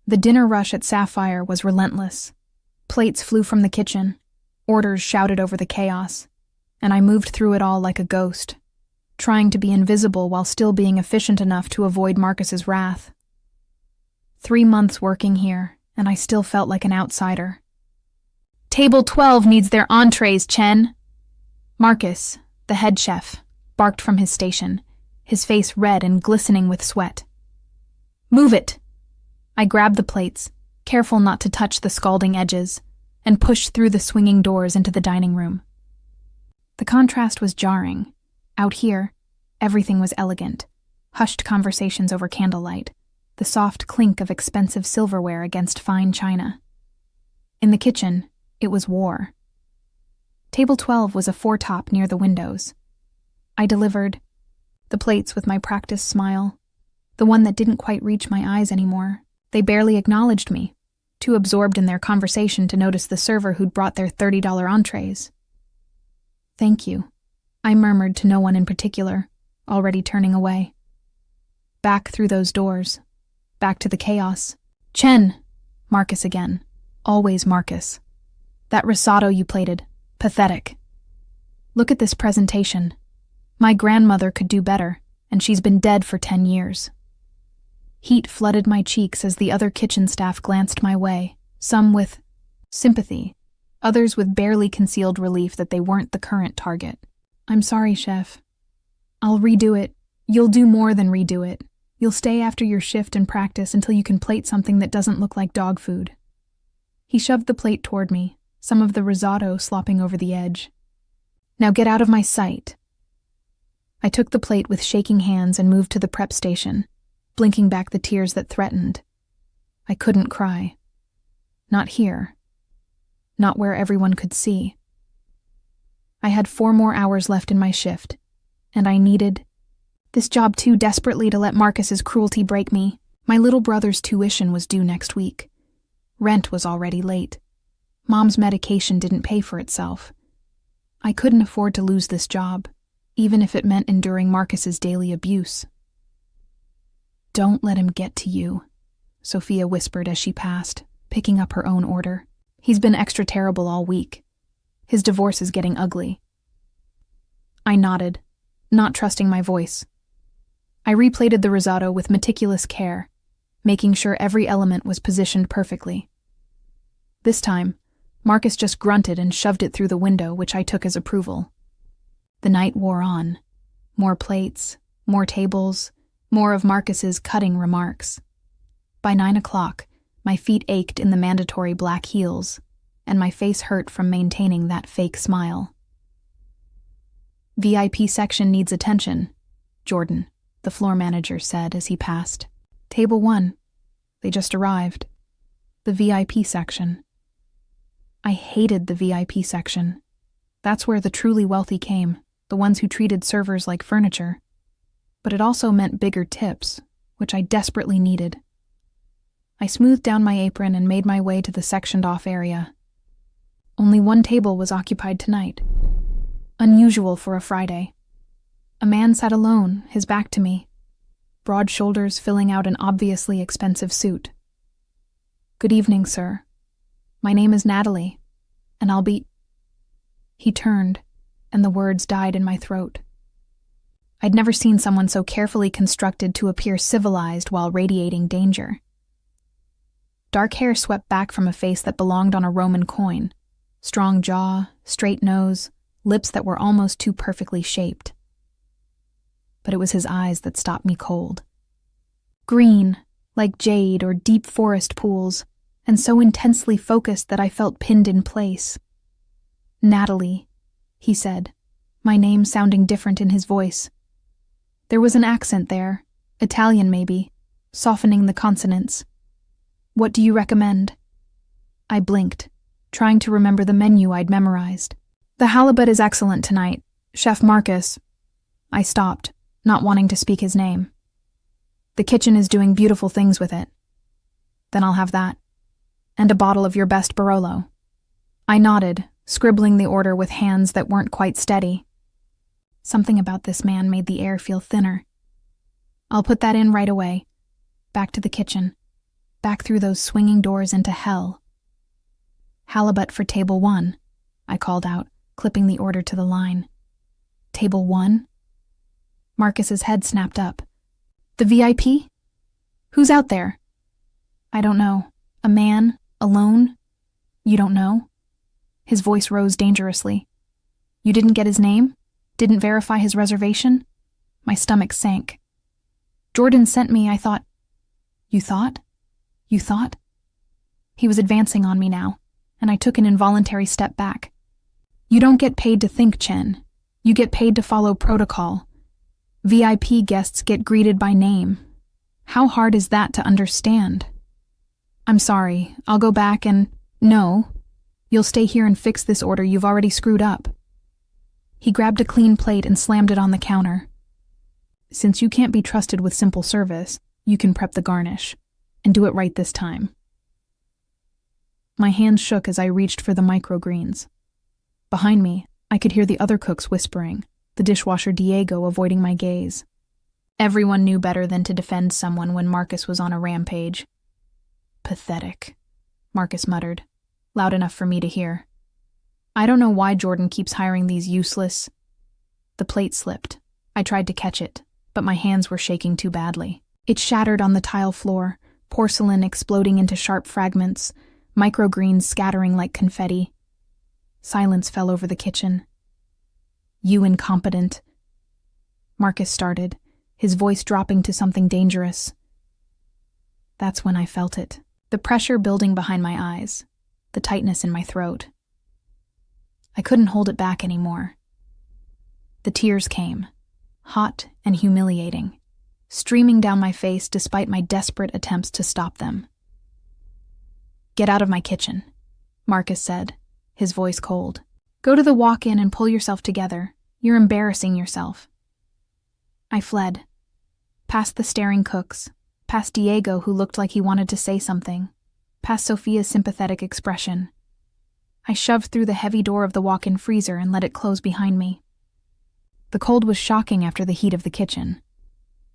The dinner rush at Sapphire was relentless. Plates flew from the kitchen, orders shouted over the chaos, and I moved through it all like a ghost, trying to be invisible while still being efficient enough to avoid Marcus's wrath. 3 months working here, and I still felt like an outsider. "Table 12 needs their entrees, Chen!" Marcus, the head chef, barked from his station, his face red and glistening with sweat. "Move it!" I grabbed the plates, careful not to touch the scalding edges, and pushed through the swinging doors into the dining room. The contrast was jarring. Out here, everything was elegant. Hushed conversations over candlelight, the soft clink of expensive silverware against fine china. In the kitchen, it was war. Table 12 was a foretop near the windows. I delivered the plates with my practiced smile, the one that didn't quite reach my eyes anymore. They barely acknowledged me, too absorbed in their conversation to notice the server who'd brought their $30 entrees. "Thank you," I murmured to no one in particular, already turning away. Back through those doors, back to the chaos. "Chen!" Marcus again. Always Marcus. "That risotto you plated. Pathetic. Look at this presentation. My grandmother could do better, and she's been dead for 10 years. Heat flooded my cheeks as the other kitchen staff glanced my way, some with sympathy, others with barely concealed relief that they weren't the current target. "I'm sorry, chef. I'll redo it. You'll do more than redo it. You'll stay after your shift and practice until you can plate something that doesn't look like dog food." He shoved the plate toward me, some of the risotto slopping over the edge. "Now get out of my sight." I took the plate with shaking hands and moved to the prep station, blinking back the tears that threatened. I couldn't cry. Not here. Not where everyone could see. I had 4 more hours left in my shift, and I needed this job too desperately to let Marcus's cruelty break me. My little brother's tuition was due next week. Rent was already late. Mom's medication didn't pay for itself. I couldn't afford to lose this job, even if it meant enduring Marcus's daily abuse. "Don't let him get to you," Sophia whispered as she passed, picking up her own order. "He's been extra terrible all week. His divorce is getting ugly." I nodded, not trusting my voice. I replated the risotto with meticulous care, making sure every element was positioned perfectly. This time, Marcus just grunted and shoved it through the window, which I took as approval. The night wore on. More plates, more tables, more of Marcus's cutting remarks. By 9 o'clock, my feet ached in the mandatory black heels, and my face hurt from maintaining that fake smile. "VIP section needs attention," Jordan, the floor manager, said as he passed. "Table 1. They just arrived. The VIP section." I hated the VIP section. That's where the truly wealthy came, the ones who treated servers like furniture. But it also meant bigger tips, which I desperately needed. I smoothed down my apron and made my way to the sectioned-off area. Only 1 table was occupied tonight. Unusual for a Friday. A man sat alone, his back to me, broad shoulders filling out an obviously expensive suit. "Good evening, sir. My name is Natalie, and I'll be—" He turned, and the words died in my throat. I'd never seen someone so carefully constructed to appear civilized while radiating danger. Dark hair swept back from a face that belonged on a Roman coin. Strong jaw, straight nose, lips that were almost too perfectly shaped. But it was his eyes that stopped me cold. Green, like jade or deep forest pools, and so intensely focused that I felt pinned in place. "Natalie," he said, my name sounding different in his voice. There was an accent there, Italian maybe, softening the consonants. "What do you recommend?" I blinked, trying to remember the menu I'd memorized. "The halibut is excellent tonight. Chef Marcus—" I stopped, not wanting to speak his name. "The kitchen is doing beautiful things with it." "Then I'll have that. And a bottle of your best Barolo." I nodded, scribbling the order with hands that weren't quite steady. Something about this man made the air feel thinner. "I'll put that in right away. Back to the kitchen. back through those swinging doors into hell. "Halibut for table 1, I called out, clipping the order to the line. "Table 1? Marcus's head snapped up. "The VIP? Who's out there?" "I don't know. A man? Alone? You don't know?" His voice rose dangerously. "You didn't get his name? Didn't verify his reservation?" My stomach sank. "Jordan sent me, I thought." "You thought? You thought?" He was advancing on me now, and I took an involuntary step back. "You don't get paid to think, Chen. You get paid to follow protocol. VIP guests get greeted by name. How hard is that to understand?" "I'm sorry, I'll go back and—" "No. You'll stay here and fix this order you've already screwed up." He grabbed a clean plate and slammed it on the counter. "Since you can't be trusted with simple service, you can prep the garnish, and do it right this time." My hands shook as I reached for the microgreens. Behind me, I could hear the other cooks whispering, the dishwasher Diego avoiding my gaze. Everyone knew better than to defend someone when Marcus was on a rampage. "Pathetic," Marcus muttered, loud enough for me to hear. "I don't know why Jordan keeps hiring these useless—" The plate slipped. I tried to catch it, but my hands were shaking too badly. It shattered on the tile floor, porcelain exploding into sharp fragments, microgreens scattering like confetti. Silence fell over the kitchen. "You incompetent," Marcus started, his voice dropping to something dangerous. That's when I felt it, the pressure building behind my eyes, the tightness in my throat. I couldn't hold it back anymore. The tears came, hot and humiliating, streaming down my face despite my desperate attempts to stop them. "Get out of my kitchen," Marcus said, his voice cold. "Go to the walk-in and pull yourself together. You're embarrassing yourself." I fled. Past the staring cooks, past Diego who looked like he wanted to say something, past Sophia's sympathetic expression. I shoved through the heavy door of the walk-in freezer and let it close behind me. The cold was shocking after the heat of the kitchen.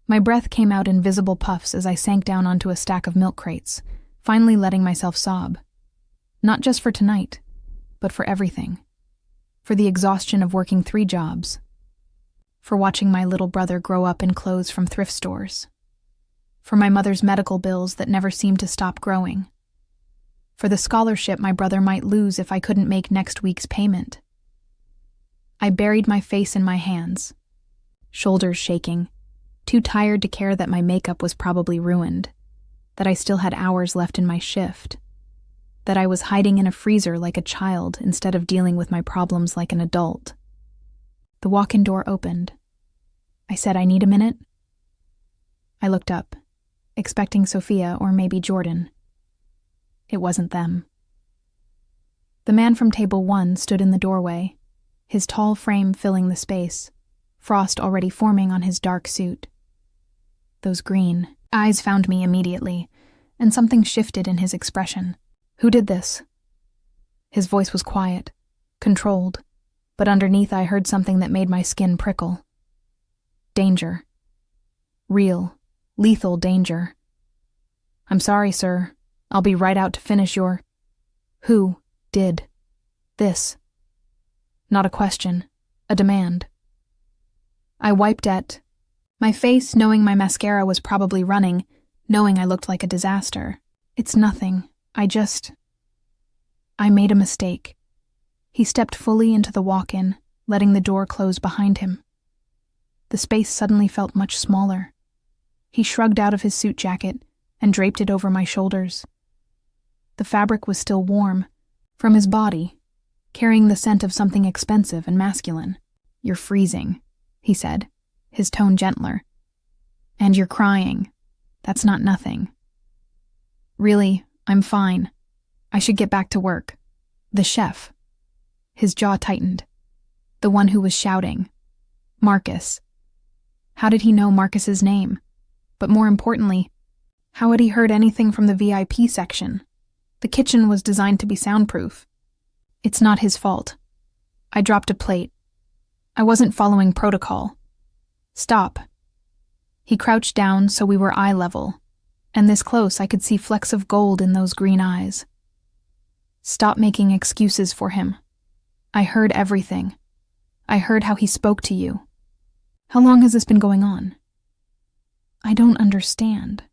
My breath came out in visible puffs as I sank down onto a stack of milk crates, finally letting myself sob. Not just for tonight, but for everything. For the exhaustion of working 3 jobs. For watching my little brother grow up in clothes from thrift stores. For my mother's medical bills that never seemed to stop growing. For the scholarship my brother might lose if I couldn't make next week's payment. I buried my face in my hands, shoulders shaking, too tired to care that my makeup was probably ruined, that I still had hours left in my shift, that I was hiding in a freezer like a child instead of dealing with my problems like an adult. The walk-in door opened. I said, "I need a minute." I looked up, expecting Sophia or maybe Jordan. It wasn't them. The man from table 1 stood in the doorway, his tall frame filling the space, frost already forming on his dark suit. Those green eyes found me immediately, and something shifted in his expression. "Who did this?" His voice was quiet, controlled, but underneath I heard something that made my skin prickle. Danger. Real, lethal danger. "I'm sorry, sir. I'll be right out to finish your—" "Who did this?" Not a question, a demand. I wiped at my face, knowing my mascara was probably running, knowing I looked like a disaster. "It's nothing. I made a mistake." He stepped fully into the walk-in, letting the door close behind him. The space suddenly felt much smaller. He shrugged out of his suit jacket and draped it over my shoulders. The fabric was still warm, from his body, carrying the scent of something expensive and masculine. "You're freezing," he said, his tone gentler. "And you're crying. That's not nothing." "Really, I'm fine. I should get back to work." The chef. His jaw tightened. The one who was shouting. Marcus. How did he know Marcus's name? But more importantly, how had he heard anything from the VIP section? The kitchen was designed to be soundproof. It's not his fault. I dropped a plate. I wasn't following protocol. "Stop." He crouched down so we were eye level. And this close, I could see flecks of gold in those green eyes. Stop making excuses for him. I heard everything. I heard how he spoke to you. How long has this been going on? I don't understand.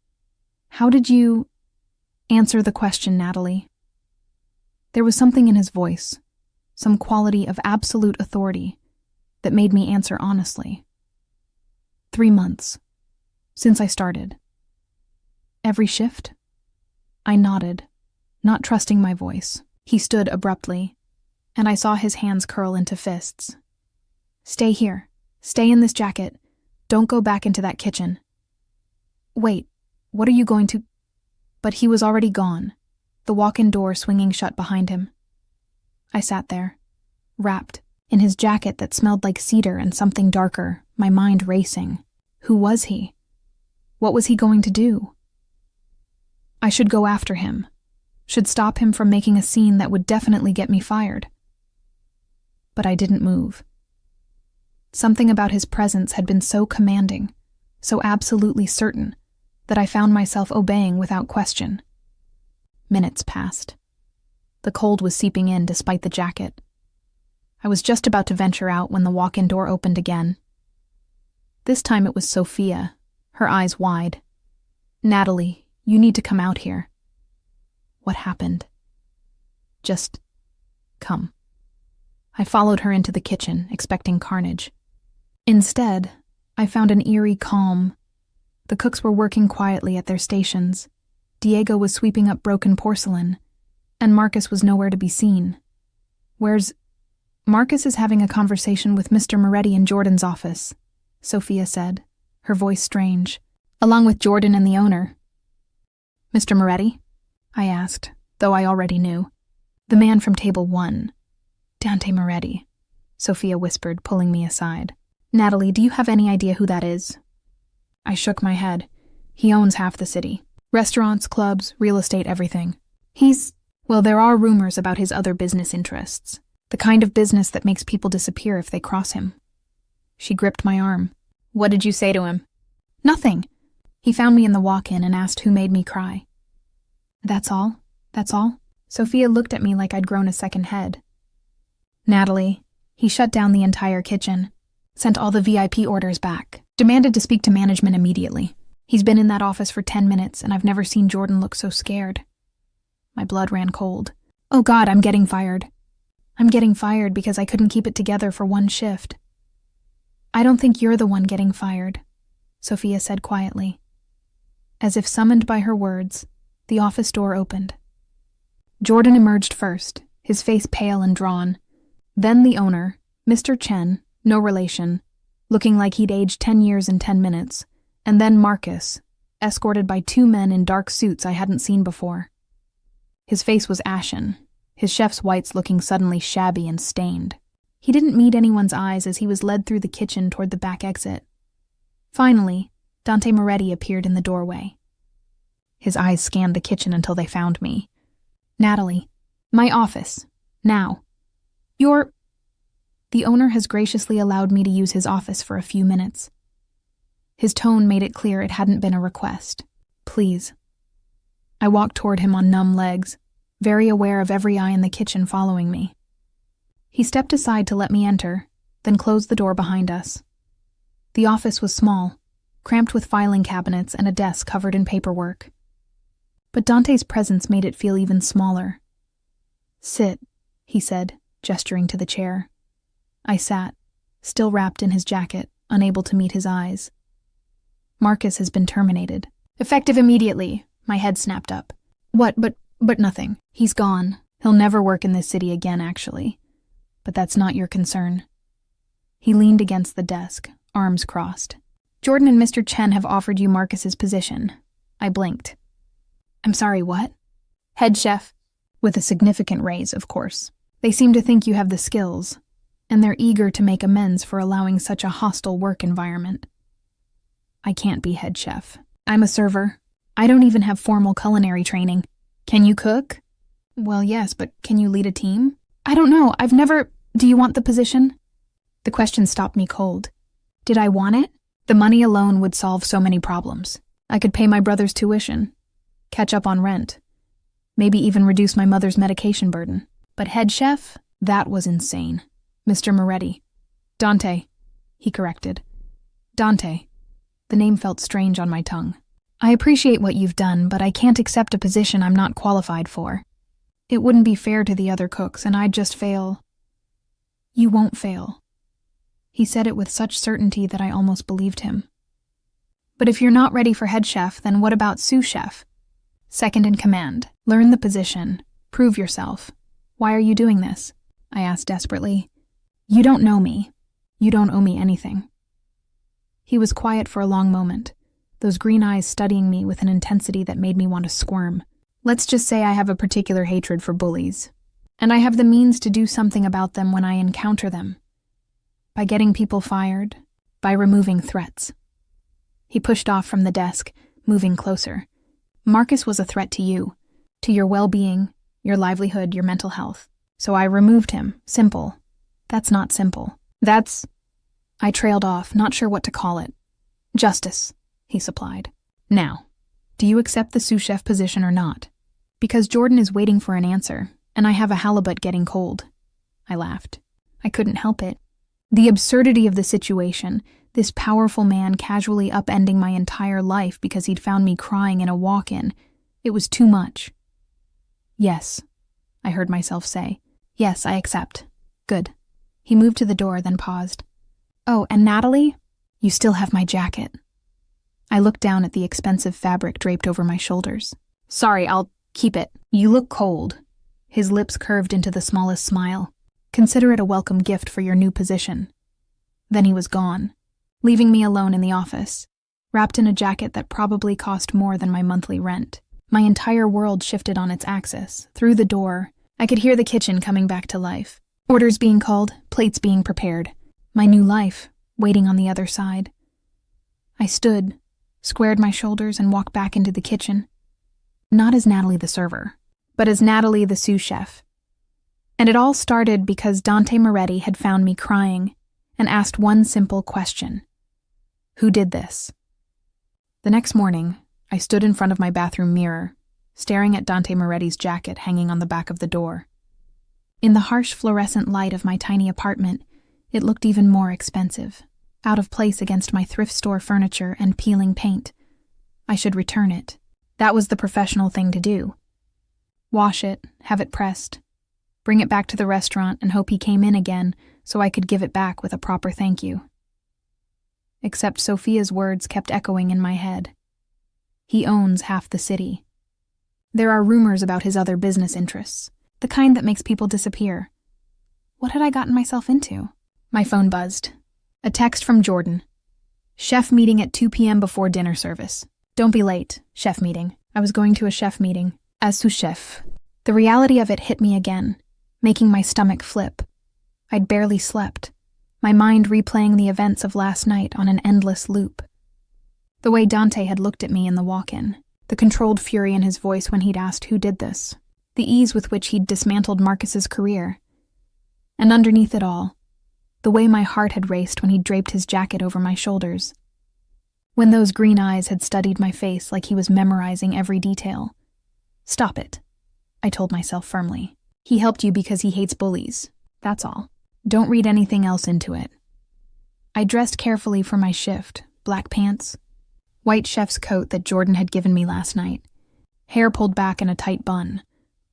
How did you... Answer the question, Natalie. There was something in his voice, some quality of absolute authority, that made me answer honestly. 3 months. Since I started. Every shift? I nodded, not trusting my voice. He stood abruptly, and I saw his hands curl into fists. Stay here. Stay in this jacket. Don't go back into that kitchen. Wait, what are you going to... But he was already gone, the walk-in door swinging shut behind him. I sat there, wrapped in his jacket that smelled like cedar and something darker, my mind racing. Who was he? What was he going to do? I should go after him, should stop him from making a scene that would definitely get me fired. But I didn't move. Something about his presence had been so commanding, so absolutely certain, that I found myself obeying without question. Minutes passed. The cold was seeping in despite the jacket. I was just about to venture out when the walk-in door opened again. This time it was Sophia, her eyes wide. Natalie, you need to come out here. What happened? Just come. I followed her into the kitchen, expecting carnage. Instead, I found an eerie calm. The cooks were working quietly at their stations. Diego was sweeping up broken porcelain, and Marcus was nowhere to be seen. Marcus is having a conversation with Mr. Moretti in Jordan's office, Sophia said, her voice strange, along with Jordan and the owner. Mr. Moretti? I asked, though I already knew. The man from table 1. Dante Moretti, Sophia whispered, pulling me aside. Natalie, do you have any idea who that is? I shook my head. He owns half the city. Restaurants, clubs, real estate, everything. Well, there are rumors about his other business interests. The kind of business that makes people disappear if they cross him. She gripped my arm. What did you say to him? Nothing. He found me in the walk-in and asked who made me cry. That's all? That's all? Sophia looked at me like I'd grown a second head. Natalie, he shut down the entire kitchen, sent all the VIP orders back, demanded to speak to management immediately. He's been in that office for 10 minutes, and I've never seen Jordan look so scared. My blood ran cold. Oh God, I'm getting fired. I'm getting fired because I couldn't keep it together for one shift. I don't think you're the one getting fired, Sophia said quietly. As if summoned by her words, the office door opened. Jordan emerged first, his face pale and drawn. Then the owner, Mr. Chen, no relation, looking like he'd aged 10 years in 10 minutes, and then Marcus, escorted by 2 men in dark suits I hadn't seen before. His face was ashen, his chef's whites looking suddenly shabby and stained. He didn't meet anyone's eyes as he was led through the kitchen toward the back exit. Finally, Dante Moretti appeared in the doorway. His eyes scanned the kitchen until they found me. Natalie, my office, now. The owner has graciously allowed me to use his office for a few minutes. His tone made it clear it hadn't been a request. Please. I walked toward him on numb legs, very aware of every eye in the kitchen following me. He stepped aside to let me enter, then closed the door behind us. The office was small, cramped with filing cabinets and a desk covered in paperwork. But Dante's presence made it feel even smaller. Sit, he said, gesturing to the chair. I sat, still wrapped in his jacket, unable to meet his eyes. Marcus has been terminated. Effective immediately, my head snapped up. What, but nothing. He's gone. He'll never work in this city again, actually. But that's not your concern. He leaned against the desk, arms crossed. Jordan and Mr. Chen have offered you Marcus's position. I blinked. I'm sorry, what? Head chef. With a significant raise, of course. They seem to think you have the skills, and they're eager to make amends for allowing such a hostile work environment. I can't be head chef. I'm a server. I don't even have formal culinary training. Can you cook? Well, yes, but can you lead a team? I don't know. Do you want the position? The question stopped me cold. Did I want it? The money alone would solve so many problems. I could pay my brother's tuition, catch up on rent, maybe even reduce my mother's medication burden. But head chef? That was insane. Mr. Moretti. Dante, he corrected. Dante. The name felt strange on my tongue. I appreciate what you've done, but I can't accept a position I'm not qualified for. It wouldn't be fair to the other cooks, and I'd just fail. You won't fail. He said it with such certainty that I almost believed him. But if you're not ready for head chef, then what about sous chef? Second in command. Learn the position. Prove yourself. Why are you doing this? I asked desperately. You don't know me. You don't owe me anything. He was quiet for a long moment, those green eyes studying me with an intensity that made me want to squirm. Let's just say I have a particular hatred for bullies, and I have the means to do something about them when I encounter them. By getting people fired, by removing threats. He pushed off from the desk, moving closer. Marcus was a threat to you, to your well-being, your livelihood, your mental health. So I removed him. Simple. That's not simple. That's... I trailed off, not sure what to call it. Justice, he supplied. Now, do you accept the sous chef position or not? Because Jordan is waiting for an answer, and I have a halibut getting cold. I laughed. I couldn't help it. The absurdity of the situation, this powerful man casually upending my entire life because he'd found me crying in a walk-in, it was too much. Yes, I heard myself say. Yes, I accept. Good. He moved to the door, then paused. Oh, and Natalie? You still have my jacket. I looked down at the expensive fabric draped over my shoulders. Sorry, I'll keep it. You look cold. His lips curved into the smallest smile. Consider it a welcome gift for your new position. Then he was gone, leaving me alone in the office, wrapped in a jacket that probably cost more than my monthly rent. My entire world shifted on its axis. Through the door, I could hear the kitchen coming back to life. Orders being called, plates being prepared. My new life, waiting on the other side. I stood, squared my shoulders, and walked back into the kitchen. Not as Natalie the server, but as Natalie the sous chef. And it all started because Dante Moretti had found me crying and asked one simple question. Who did this? The next morning, I stood in front of my bathroom mirror, staring at Dante Moretti's jacket hanging on the back of the door. In the harsh fluorescent light of my tiny apartment, it looked even more expensive, out of place against my thrift store furniture and peeling paint. I should return it. That was the professional thing to do. Wash it, have it pressed, bring it back to the restaurant and hope he came in again so I could give it back with a proper thank you. Except Sophia's words kept echoing in my head. He owns half the city. There are rumors about his other business interests, the kind that makes people disappear. What had I gotten myself into? My phone buzzed. A text from Jordan. Chef meeting at 2 p.m. before dinner service. Don't be late. Chef meeting. I was going to a chef meeting. As sous chef. The reality of it hit me again, making my stomach flip. I'd barely slept, my mind replaying the events of last night on an endless loop. The way Dante had looked at me in the walk-in, the controlled fury in his voice when he'd asked who did this, the ease with which he'd dismantled Marcus's career. And underneath it all, the way my heart had raced when he draped his jacket over my shoulders. When those green eyes had studied my face like he was memorizing every detail. Stop it, I told myself firmly. He helped you because he hates bullies. That's all. Don't read anything else into it. I dressed carefully for my shift, black pants, white chef's coat that Jordan had given me last night, hair pulled back in a tight bun,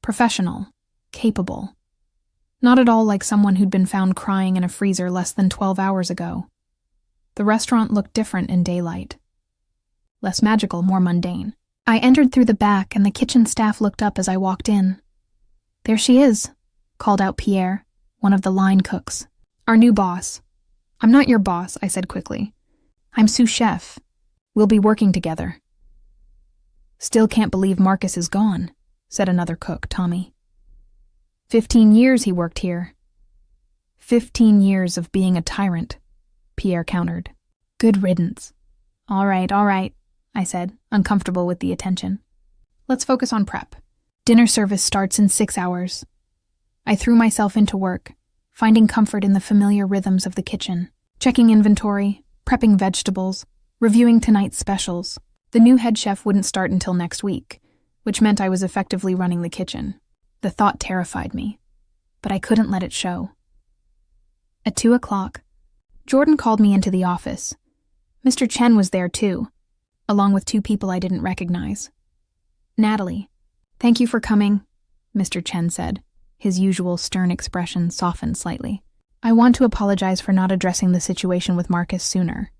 professional, capable. Not at all like someone who'd been found crying in a freezer less than 12 hours ago. The restaurant looked different in daylight. Less magical, more mundane. I entered through the back and the kitchen staff looked up as I walked in. There she is, called out Pierre, one of the line cooks. Our new boss. I'm not your boss, I said quickly. I'm sous chef. We'll be working together. Still can't believe Marcus is gone, said another cook, Tommy. 15 years he worked here. 15 years of being a tyrant, Pierre countered. Good riddance. All right, I said, uncomfortable with the attention. Let's focus on prep. Dinner service starts in 6 hours. I threw myself into work, finding comfort in the familiar rhythms of the kitchen, checking inventory, prepping vegetables, reviewing tonight's specials. The new head chef wouldn't start until next week, which meant I was effectively running the kitchen. The thought terrified me, but I couldn't let it show. At 2 o'clock, Jordan called me into the office. Mr. Chen was there too, along with 2 people I didn't recognize. "Natalie, thank you for coming," Mr. Chen said, his usual stern expression softened slightly. "I want to apologize for not addressing the situation with Marcus sooner.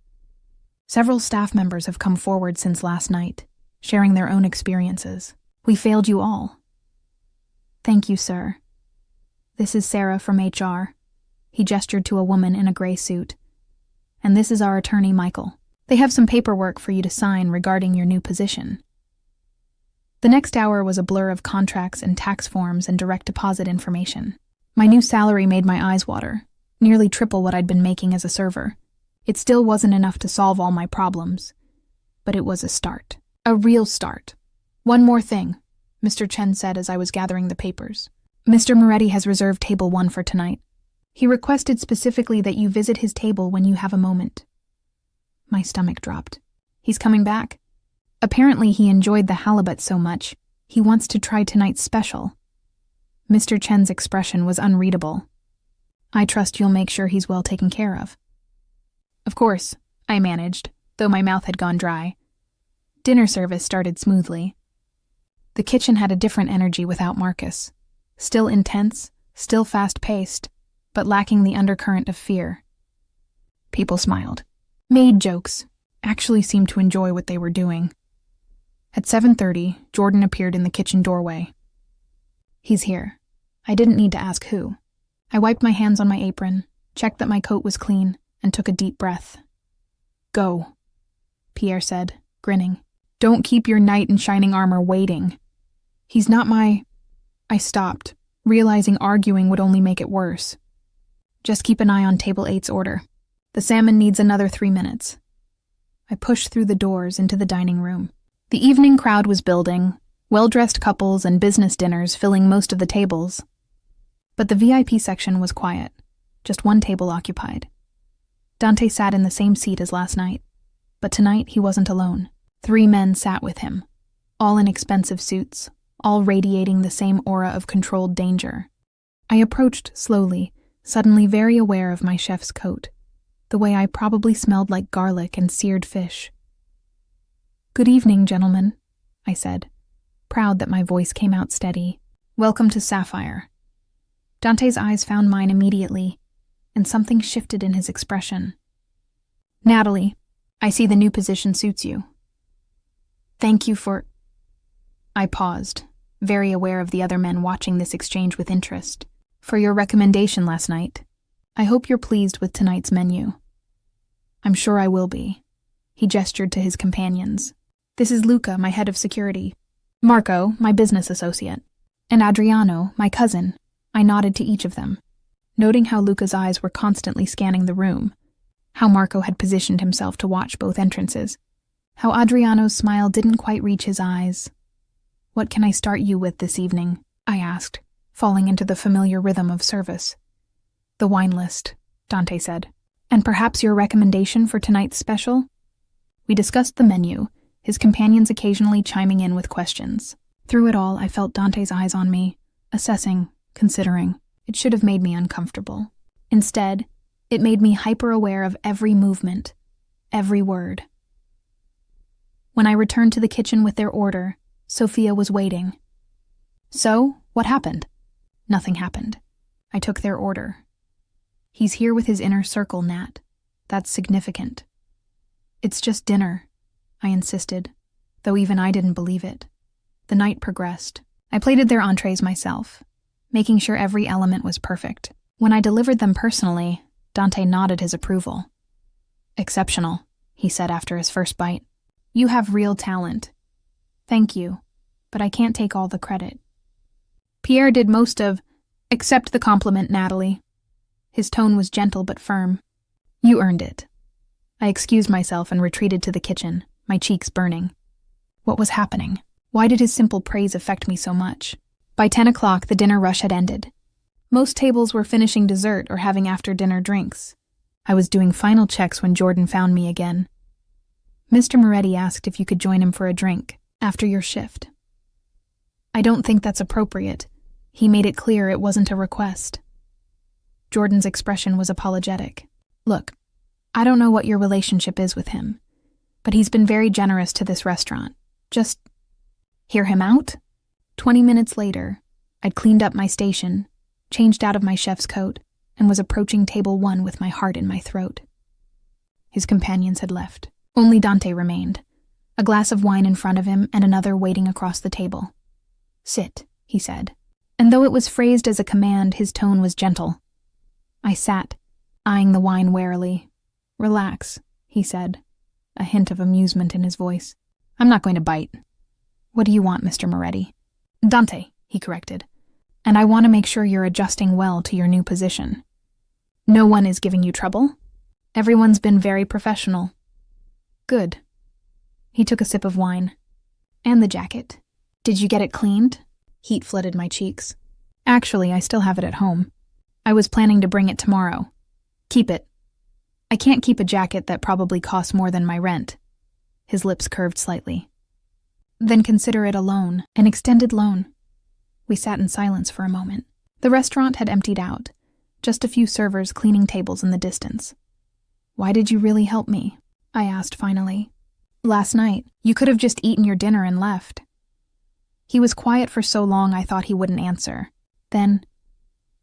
Several staff members have come forward since last night, sharing their own experiences. We failed you all." "Thank you, sir. This is Sarah from HR." He gestured to a woman in a gray suit. "And this is our attorney, Michael. They have some paperwork for you to sign regarding your new position." The next hour was a blur of contracts and tax forms and direct deposit information. My new salary made my eyes water, nearly triple what I'd been making as a server. It still wasn't enough to solve all my problems, but it was a start. A real start. "One more thing," Mr. Chen said as I was gathering the papers. "Mr. Moretti has reserved table 1 for tonight. He requested specifically that you visit his table when you have a moment." My stomach dropped. "He's coming back? Apparently he enjoyed the halibut so much, he wants to try tonight's special." Mr. Chen's expression was unreadable. "I trust you'll make sure he's well taken care of." "Of course," I managed, though my mouth had gone dry. Dinner service started smoothly. The kitchen had a different energy without Marcus. Still intense, still fast-paced, but lacking the undercurrent of fear. People smiled, made jokes, actually seemed to enjoy what they were doing. At 7:30, Jordan appeared in the kitchen doorway. "He's here." I didn't need to ask who. I wiped my hands on my apron, checked that my coat was clean, and took a deep breath. "Go," Pierre said, grinning. "Don't keep your knight in shining armor waiting." "He's not my—" I stopped, realizing arguing would only make it worse. "Just keep an eye on Table 8's order. The salmon needs another 3 minutes." I pushed through the doors into the dining room. The evening crowd was building, well-dressed couples and business dinners filling most of the tables. But the VIP section was quiet, just one table occupied. Dante sat in the same seat as last night, but tonight he wasn't alone. 3 men sat with him, all in expensive suits, all radiating the same aura of controlled danger. I approached slowly, suddenly very aware of my chef's coat, the way I probably smelled like garlic and seared fish. "Good evening, gentlemen," I said, proud that my voice came out steady. "Welcome to Sapphire." Dante's eyes found mine immediately, and something shifted in his expression. "Natalie, I see the new position suits you." "Thank you for—" I paused, very aware of the other men watching this exchange with interest. "For your recommendation last night. I hope you're pleased with tonight's menu." "I'm sure I will be." He gestured to his companions. "This is Luca, my head of security. Marco, my business associate. And Adriano, my cousin." I nodded to each of them, noting how Luca's eyes were constantly scanning the room, how Marco had positioned himself to watch both entrances, how Adriano's smile didn't quite reach his eyes. "What can I start you with this evening?" I asked, falling into the familiar rhythm of service. "The wine list," Dante said. "And perhaps your recommendation for tonight's special?" We discussed the menu, his companions occasionally chiming in with questions. Through it all, I felt Dante's eyes on me, assessing, considering. It should have made me uncomfortable. Instead, it made me hyper-aware of every movement, every word. When I returned to the kitchen with their order, Sophia was waiting. "So, what happened?" "Nothing happened. I took their order." "He's here with his inner circle, Nat. That's significant." "It's just dinner," I insisted, though even I didn't believe it. The night progressed. I plated their entrees myself, making sure every element was perfect. When I delivered them personally, Dante nodded his approval. "Exceptional," he said after his first bite. "You have real talent." "Thank you, but I can't take all the credit." "Pierre did most of—" "Accept the compliment, Natalie." His tone was gentle but firm. "You earned it." I excused myself and retreated to the kitchen, my cheeks burning. What was happening? Why did his simple praise affect me so much? By 10 o'clock, the dinner rush had ended. Most tables were finishing dessert or having after-dinner drinks. I was doing final checks when Jordan found me again. Mr. Moretti asked if you could join him for a drink after your shift. I don't think that's appropriate. He made it clear it wasn't a request. Jordan's expression was apologetic. Look, I don't know what your relationship is with him, but he's been very generous to this restaurant. Just hear him out? 20 minutes later, I'd cleaned up my station, changed out of my chef's coat, and was approaching table 1 with my heart in my throat. His companions had left. Only Dante remained, a glass of wine in front of him and another waiting across the table. "Sit," he said, and though it was phrased as a command, his tone was gentle. I sat, eyeing the wine warily. "Relax," he said, a hint of amusement in his voice. "I'm not going to bite." "What do you want, Mr. Moretti?" "Dante," he corrected, "and I want to make sure you're adjusting well to your new position. No one is giving you trouble? Everyone's been very professional." "Good." He took a sip of wine. "And the jacket. Did you get it cleaned?" Heat flooded my cheeks. "Actually, I still have it at home. I was planning to bring it tomorrow. Keep it. I can't keep a jacket that probably costs more than my rent." His lips curved slightly. "Then consider it a loan, an extended loan." We sat in silence for a moment. The restaurant had emptied out, just a few servers cleaning tables in the distance. "Why did you really help me?" I asked finally. "Last night, you could have just eaten your dinner and left." He was quiet for so long I thought he wouldn't answer. Then,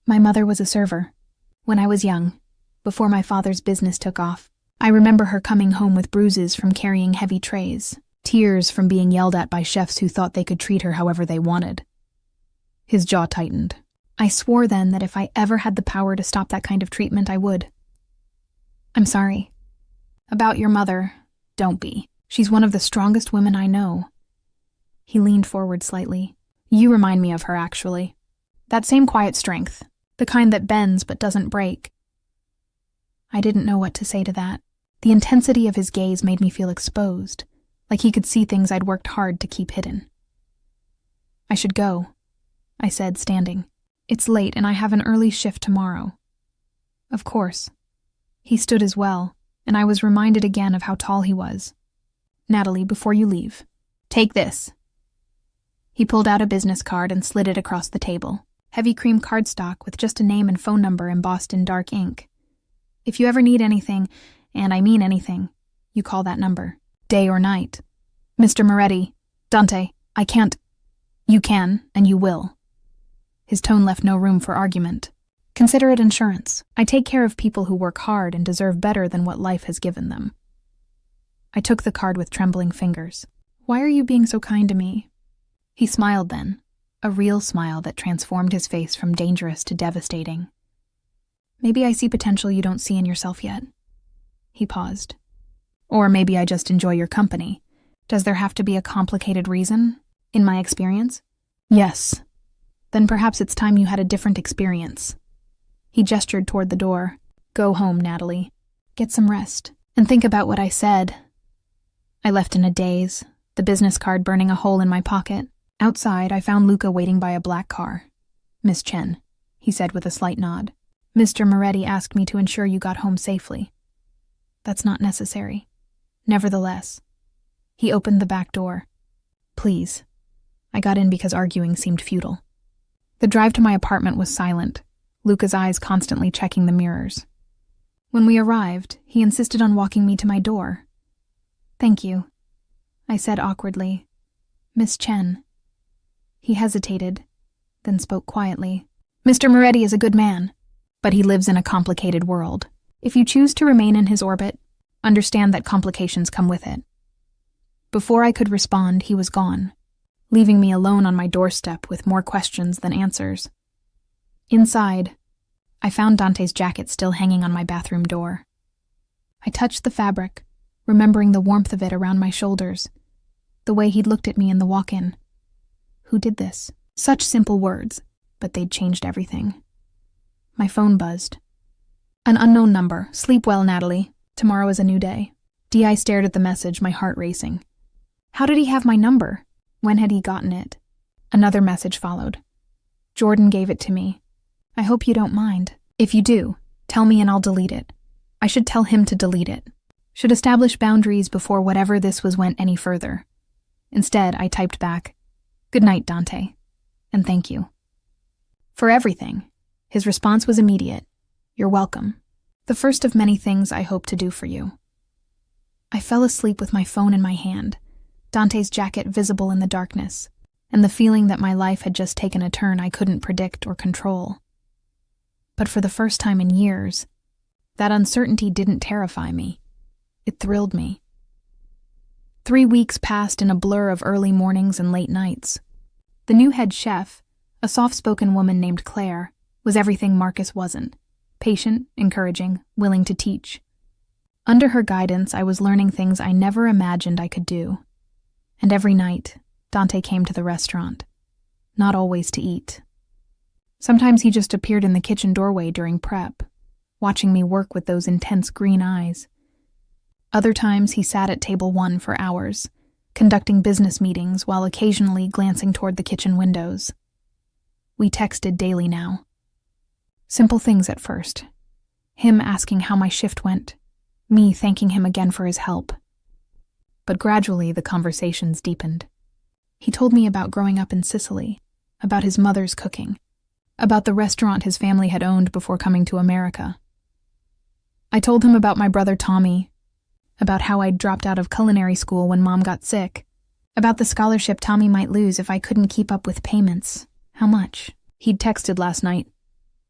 "My mother was a server. When I was young, before my father's business took off, I remember her coming home with bruises from carrying heavy trays, tears from being yelled at by chefs who thought they could treat her however they wanted." His jaw tightened. I swore then that if I ever had the power to stop that kind of treatment, I would. "I'm sorry. About your mother, don't be. She's one of the strongest women I know." He leaned forward slightly. "You remind me of her, actually. That same quiet strength, the kind that bends but doesn't break." I didn't know what to say to that. The intensity of his gaze made me feel exposed, like he could see things I'd worked hard to keep hidden. "I should go," I said, standing. "It's late and I have an early shift tomorrow." "Of course." He stood as well, and I was reminded again of how tall he was. "Natalie, before you leave, take this." He pulled out a business card and slid it across the table. Heavy cream cardstock with just a name and phone number embossed in dark ink. "If you ever need anything, and I mean anything, you call that number, day or night. Mr. Moretti, Dante, I can't. You can, and you will." His tone left no room for argument. "Consider it insurance. I take care of people who work hard and deserve better than what life has given them." I took the card with trembling fingers. "Why are you being so kind to me?" He smiled then, a real smile that transformed his face from dangerous to devastating. "Maybe I see potential you don't see in yourself yet." He paused. "Or maybe I just enjoy your company. Does there have to be a complicated reason, in my experience?" "Yes." "Then perhaps it's time you had a different experience." He gestured toward the door. "Go home, Natalie. Get some rest, and think about what I said." I left in a daze, the business card burning a hole in my pocket. Outside, I found Luca waiting by a black car. "Miss Chen," he said with a slight nod. "Mr. Moretti asked me to ensure you got home safely." "That's not necessary." "Nevertheless." He opened the back door. "Please." I got in because arguing seemed futile. The drive to my apartment was silent, Luca's eyes constantly checking the mirrors. When we arrived, he insisted on walking me to my door. "Thank you," I said awkwardly. "Miss Chen." He hesitated, then spoke quietly. "Mr. Moretti is a good man, but he lives in a complicated world. If you choose to remain in his orbit, understand that complications come with it." Before I could respond, he was gone, leaving me alone on my doorstep with more questions than answers. Inside, I found Dante's jacket still hanging on my bathroom door. I touched the fabric, remembering the warmth of it around my shoulders, the way he'd looked at me in the walk-in. Who did this? Such simple words, but they'd changed everything. My phone buzzed. "An unknown number. Sleep well, Natalie. Tomorrow is a new day." D.I. stared at the message, my heart racing. How did he have my number? When had he gotten it? Another message followed. "Jordan gave it to me. I hope you don't mind. If you do, tell me and I'll delete it." I should tell him to delete it. Should establish boundaries before whatever this was went any further. Instead, I typed back, "Good night, Dante, and thank you." For everything. His response was immediate. "You're welcome. The first of many things I hope to do for you." I fell asleep with my phone in my hand, Dante's jacket visible in the darkness, and the feeling that my life had just taken a turn I couldn't predict or control. But for the first time in years, that uncertainty didn't terrify me. It thrilled me. 3 weeks passed in a blur of early mornings and late nights. The new head chef, a soft-spoken woman named Claire, was everything Marcus wasn't: patient, encouraging, willing to teach. Under her guidance, I was learning things I never imagined I could do. And every night, Dante came to the restaurant. Not always to eat. Sometimes he just appeared in the kitchen doorway during prep, watching me work with those intense green eyes. Other times he sat at table 1 for hours, conducting business meetings while occasionally glancing toward the kitchen windows. We texted daily now. Simple things at first. Him asking how my shift went, me thanking him again for his help. But gradually the conversations deepened. He told me about growing up in Sicily, about his mother's cooking, about the restaurant his family had owned before coming to America. I told him about my brother Tommy, about how I'd dropped out of culinary school when Mom got sick, about the scholarship Tommy might lose if I couldn't keep up with payments. How much? He'd texted last night.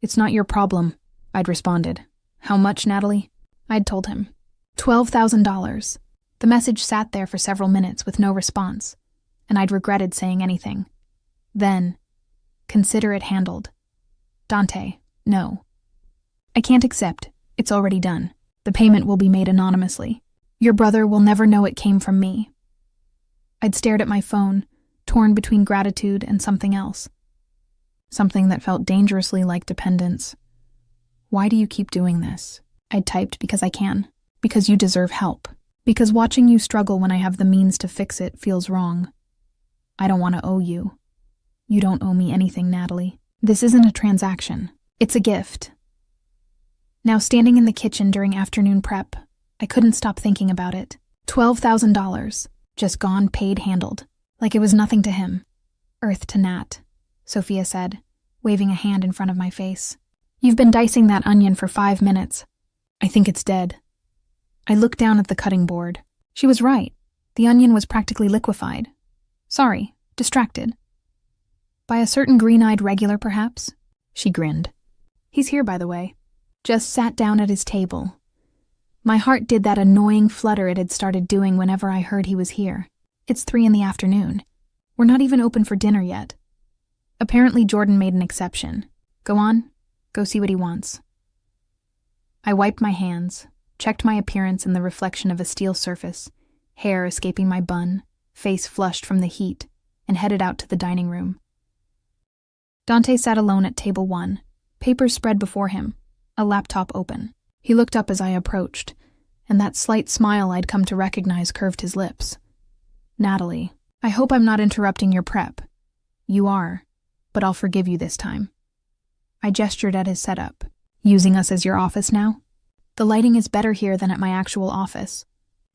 "It's not your problem," I'd responded. "How much, Natalie?" I'd told him. $12,000. The message sat there for several minutes with no response, and I'd regretted saying anything. Then, "Consider it handled." "Dante, no. I can't accept. It's already done. The payment will be made anonymously. Your brother will never know it came from me." I'd stared at my phone, torn between gratitude and something else. Something that felt dangerously like dependence. "Why do you keep doing this?" I'd typed, "Because I can. Because you deserve help. Because watching you struggle when I have the means to fix it feels wrong. I don't want to owe you. You don't owe me anything, Natalie. This isn't a transaction. It's a gift." Now, standing in the kitchen during afternoon prep, I couldn't stop thinking about it. $12,000. Just gone, paid, handled. Like it was nothing to him. "Earth to Nat," Sophia said, waving a hand in front of my face. "You've been dicing that onion for 5 minutes. I think it's dead." I looked down at the cutting board. She was right. The onion was practically liquefied. Sorry, distracted. "By a certain green-eyed regular, perhaps?" She grinned. "He's here, by the way. Just sat down at his table." My heart did that annoying flutter it had started doing whenever I heard he was here. It's 3 in the afternoon. We're not even open for dinner yet. Apparently Jordan made an exception. Go on, go see what he wants. I wiped my hands, checked my appearance in the reflection of a steel surface, hair escaping my bun, face flushed from the heat, and headed out to the dining room. Dante sat alone at table 1, papers spread before him, a laptop open. He looked up as I approached, and that slight smile I'd come to recognize curved his lips. "Natalie, I hope I'm not interrupting your prep." "You are, but I'll forgive you this time." I gestured at his setup. "Using us as your office now? The lighting is better here than at my actual office,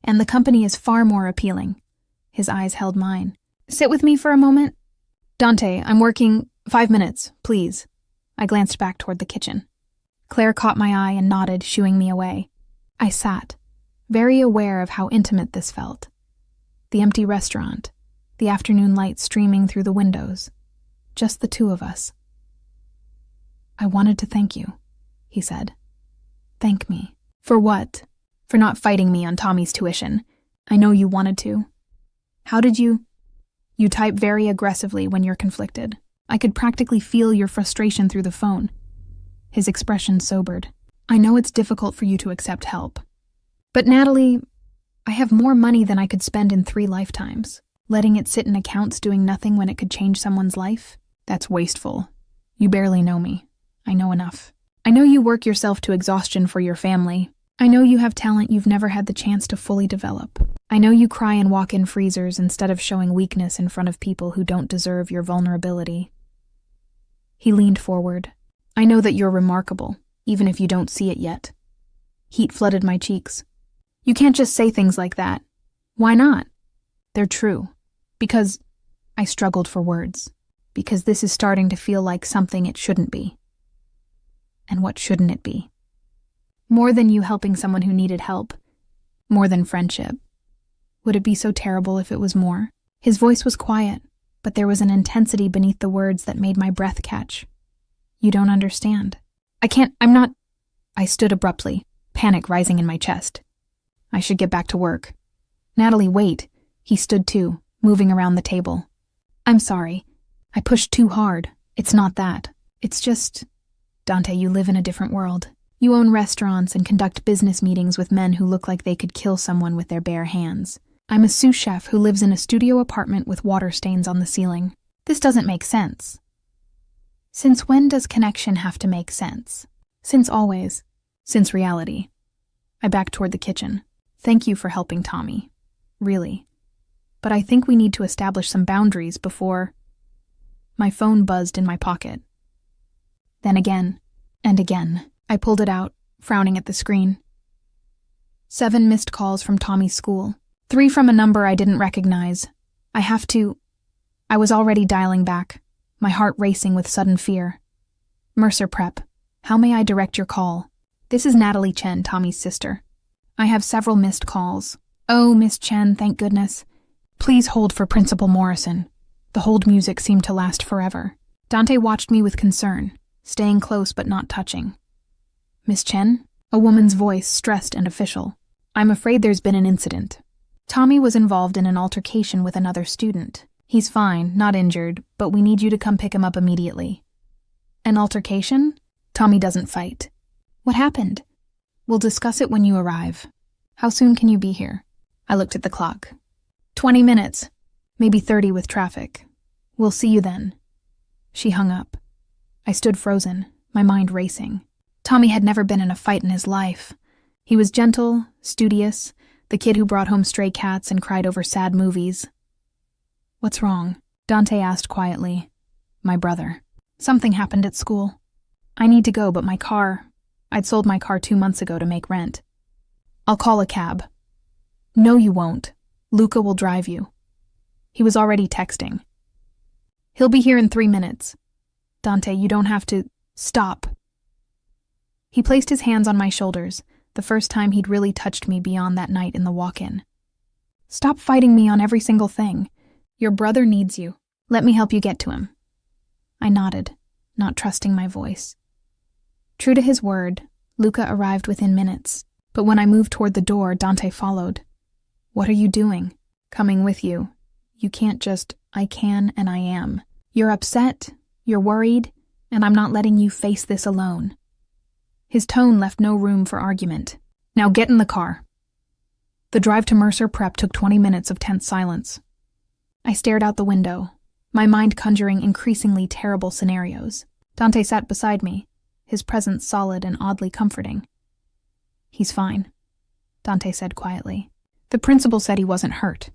and the company is far more appealing." His eyes held mine. "Sit with me for a moment?" "Dante, I'm working 5 minutes, please." I glanced back toward the kitchen. Claire caught my eye and nodded, shooing me away. I sat, very aware of how intimate this felt. The empty restaurant, the afternoon light streaming through the windows. Just the 2 of us. "I wanted to thank you," he said. "Thank me. For what?" "For not fighting me on Tommy's tuition. I know you wanted to." "How did you?" "You type very aggressively when you're conflicted. I could practically feel your frustration through the phone." His expression sobered. "I know it's difficult for you to accept help. But Natalie, I have more money than I could spend in 3 lifetimes. Letting it sit in accounts doing nothing when it could change someone's life? That's wasteful. You barely know me. I know enough. I know you work yourself to exhaustion for your family. I know you have talent you've never had the chance to fully develop. I know you cry in walk-in freezers instead of showing weakness in front of people who don't deserve your vulnerability." He leaned forward. "I know that you're remarkable, even if you don't see it yet." Heat flooded my cheeks. You can't just say things like that. Why not? They're true. Because I struggled for words. Because this is starting to feel like something it shouldn't be. And what shouldn't it be? More than you helping someone who needed help. More than friendship. Would it be so terrible if it was more? His voice was quiet, but there was an intensity beneath the words that made my breath catch. You don't understand. I stood abruptly, panic rising in my chest. I should get back to work. Natalie, wait. He stood too, moving around the table. I'm sorry. I pushed too hard. It's not that. It's just... Dante, you live in a different world. You own restaurants and conduct business meetings with men who look like they could kill someone with their bare hands. I'm a sous chef who lives in a studio apartment with water stains on the ceiling. This doesn't make sense. Since when does connection have to make sense? Since always. Since reality. I backed toward the kitchen. Thank you for helping Tommy. Really. But I think we need to establish some boundaries before... My phone buzzed in my pocket. Then again, and again. I pulled it out, frowning at the screen. 7 missed calls from Tommy's school. 3 from a number I didn't recognize. I was already dialing back, my heart racing with sudden fear. Mercer Prep. How may I direct your call? This is Natalie Chen, Tommy's sister. I have several missed calls. Oh, Miss Chen, thank goodness. Please hold for Principal Morrison. The hold music seemed to last forever. Dante watched me with concern, staying close but not touching. Miss Chen? A woman's voice, stressed and official. I'm afraid there's been an incident. Tommy was involved in an altercation with another student. He's fine, not injured, but we need you to come pick him up immediately. An altercation? Tommy doesn't fight. What happened? We'll discuss it when you arrive. How soon can you be here? I looked at the clock. 20 minutes. Maybe 30 with traffic. We'll see you then. She hung up. I stood frozen, my mind racing. Tommy had never been in a fight in his life. He was gentle, studious, the kid who brought home stray cats and cried over sad movies. What's wrong? Dante asked quietly. My brother. Something happened at school. I need to go, but my car... I'd sold my car 2 months ago to make rent. I'll call a cab. No, you won't. Luca will drive you. He was already texting. He'll be here in 3 minutes. Dante, you don't have to... Stop. He placed his hands on my shoulders, the first time he'd really touched me beyond that night in the walk-in. Stop fighting me on every single thing. Your brother needs you. Let me help you get to him. I nodded, not trusting my voice. True to his word, Luca arrived within minutes, but when I moved toward the door, Dante followed. What are you doing? Coming with you. You can't just, I can and I am. You're upset, you're worried, and I'm not letting you face this alone. His tone left no room for argument. Now get in the car. The drive to Mercer Prep took 20 minutes of tense silence. I stared out the window, my mind conjuring increasingly terrible scenarios. Dante sat beside me, his presence solid and oddly comforting. He's fine, Dante said quietly. The principal said he wasn't hurt.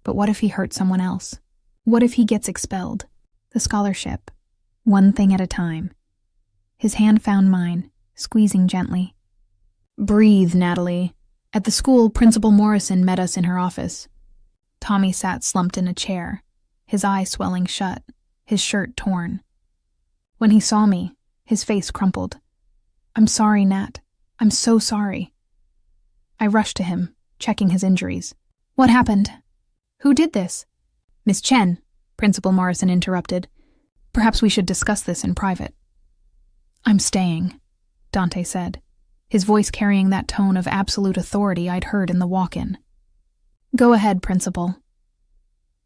But what if he hurt someone else? What if he gets expelled? The scholarship. One thing at a time. His hand found mine, squeezing gently. Breathe, Natalie. At the school, Principal Morrison met us in her office. Tommy sat slumped in a chair, his eye swelling shut, his shirt torn. When he saw me, his face crumpled. I'm sorry, Nat. I'm so sorry. I rushed to him, checking his injuries. What happened? Who did this? Miss Chen, Principal Morrison interrupted. Perhaps we should discuss this in private. I'm staying, Dante said, his voice carrying that tone of absolute authority I'd heard in the walk-in. Go ahead, Principal.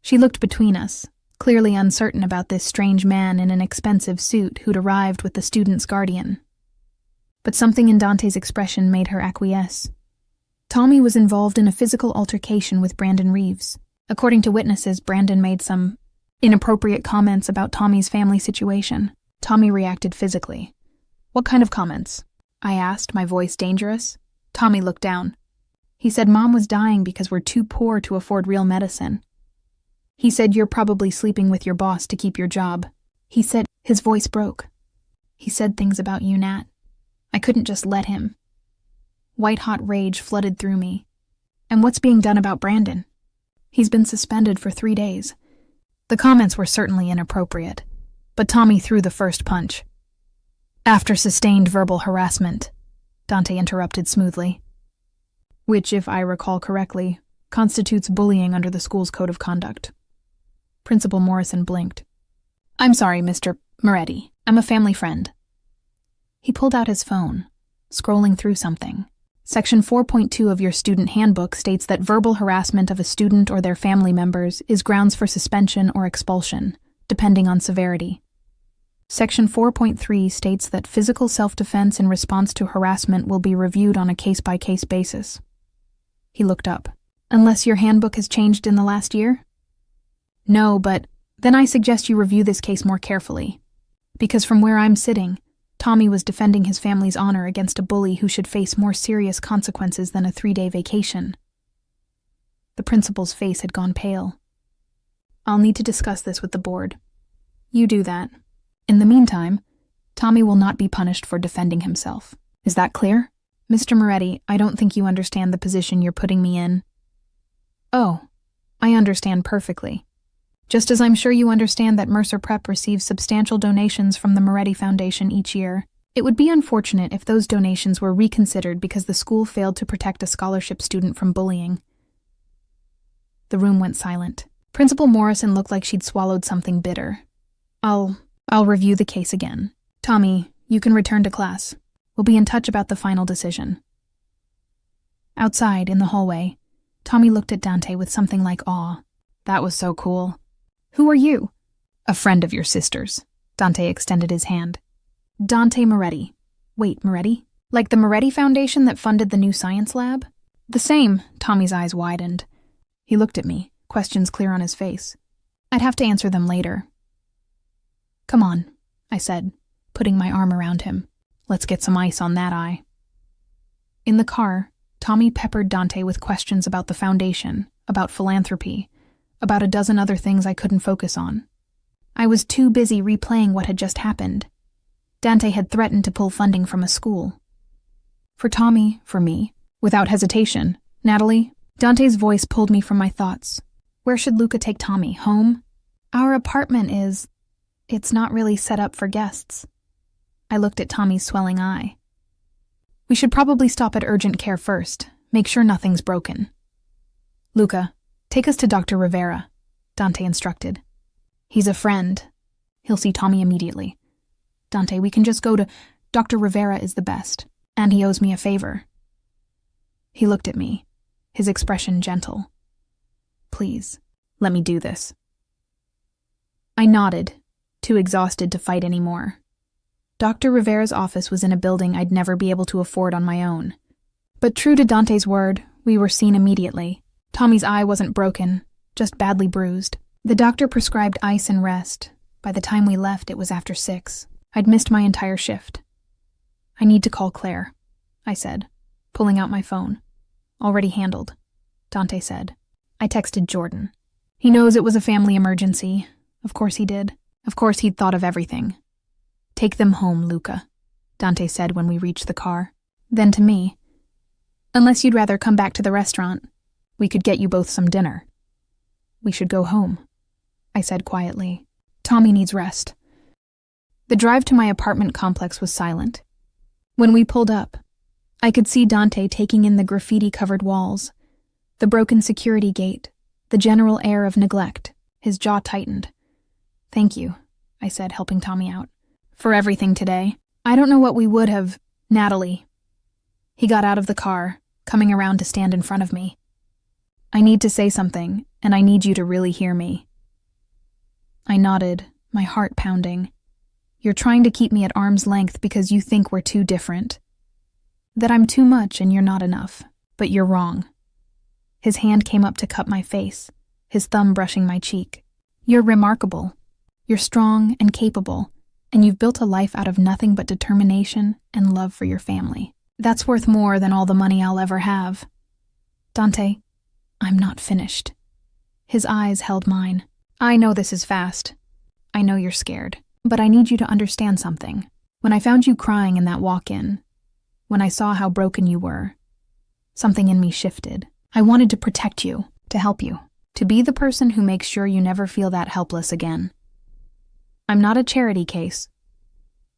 She looked between us, clearly uncertain about this strange man in an expensive suit who'd arrived with the student's guardian. But something in Dante's expression made her acquiesce. Tommy was involved in a physical altercation with Brandon Reeves. According to witnesses, Brandon made some inappropriate comments about Tommy's family situation. Tommy reacted physically. What kind of comments? I asked, my voice dangerous. Tommy looked down. He said Mom was dying because we're too poor to afford real medicine. He said you're probably sleeping with your boss to keep your job. He said, his voice broke. He said things about you, Nat. I couldn't just let him. White-hot rage flooded through me. And what's being done about Brandon? He's been suspended for 3 days. The comments were certainly inappropriate, but Tommy threw the first punch. After sustained verbal harassment, Dante interrupted smoothly. Which, if I recall correctly, constitutes bullying under the school's code of conduct. Principal Morrison blinked. I'm sorry, Mr. Moretti. I'm a family friend. He pulled out his phone, scrolling through something. Section 4.2 of your student handbook states that verbal harassment of a student or their family members is grounds for suspension or expulsion, depending on severity. Section 4.3 states that physical self-defense in response to harassment will be reviewed on a case-by-case basis. He looked up. Unless your handbook has changed in the last year? No, but then I suggest you review this case more carefully. Because from where I'm sitting, Tommy was defending his family's honor against a bully who should face more serious consequences than a 3-day vacation. The principal's face had gone pale. I'll need to discuss this with the board. You do that. In the meantime, Tommy will not be punished for defending himself. Is that clear? Mr. Moretti, I don't think you understand the position you're putting me in. Oh, I understand perfectly. Just as I'm sure you understand that Mercer Prep receives substantial donations from the Moretti Foundation each year, it would be unfortunate if those donations were reconsidered because the school failed to protect a scholarship student from bullying. The room went silent. Principal Morrison looked like she'd swallowed something bitter. I'll review the case again. Tommy, you can return to class. We'll be in touch about the final decision. Outside, in the hallway, Tommy looked at Dante with something like awe. That was so cool. Who are you? A friend of your sister's. Dante extended his hand. Dante Moretti. Wait, Moretti? Like the Moretti Foundation that funded the new science lab? The same. Tommy's eyes widened. He looked at me, questions clear on his face. I'd have to answer them later. Come on, I said, putting my arm around him. Let's get some ice on that eye. In the car, Tommy peppered Dante with questions about the foundation, about philanthropy, about a dozen other things I couldn't focus on. I was too busy replaying what had just happened. Dante had threatened to pull funding from a school. For Tommy, for me, without hesitation, Natalie, Dante's voice pulled me from my thoughts. Where should Luca take Tommy? Home? Our apartment it's not really set up for guests. I looked at Tommy's swelling eye. We should probably stop at urgent care first, make sure nothing's broken. Luca, take us to Dr. Rivera, Dante instructed. He's a friend. He'll see Tommy immediately. Dante, we can just go to... Dr. Rivera is the best, and he owes me a favor. He looked at me, his expression gentle. Please, let me do this. I nodded, too exhausted to fight anymore. Dr. Rivera's office was in a building I'd never be able to afford on my own. But true to Dante's word, we were seen immediately. Tommy's eye wasn't broken, just badly bruised. The doctor prescribed ice and rest. By the time we left, it was after 6. I'd missed my entire shift. I need to call Claire, I said, pulling out my phone. Already handled, Dante said. I texted Jordan. He knows it was a family emergency. Of course he did. Of course he'd thought of everything. Take them home, Luca, Dante said when we reached the car. Then to me, unless you'd rather come back to the restaurant, we could get you both some dinner. We should go home, I said quietly. Tommy needs rest. The drive to my apartment complex was silent. When we pulled up, I could see Dante taking in the graffiti-covered walls, the broken security gate, the general air of neglect. His jaw tightened. Thank you, I said, helping Tommy out. For everything today. I don't know what we would have... Natalie. He got out of the car, coming around to stand in front of me. I need to say something, and I need you to really hear me. I nodded, my heart pounding. You're trying to keep me at arm's length because you think we're too different. That I'm too much and you're not enough. But you're wrong. His hand came up to cup my face, his thumb brushing my cheek. You're remarkable. You're strong and capable, and you've built a life out of nothing but determination and love for your family. That's worth more than all the money I'll ever have. Dante, I'm not finished. His eyes held mine. I know this is fast. I know you're scared. But I need you to understand something. When I found you crying in that walk-in, when I saw how broken you were, Something in me shifted. I wanted to protect you, to help you, to be the person who makes sure you never feel that helpless again. I'm not a charity case.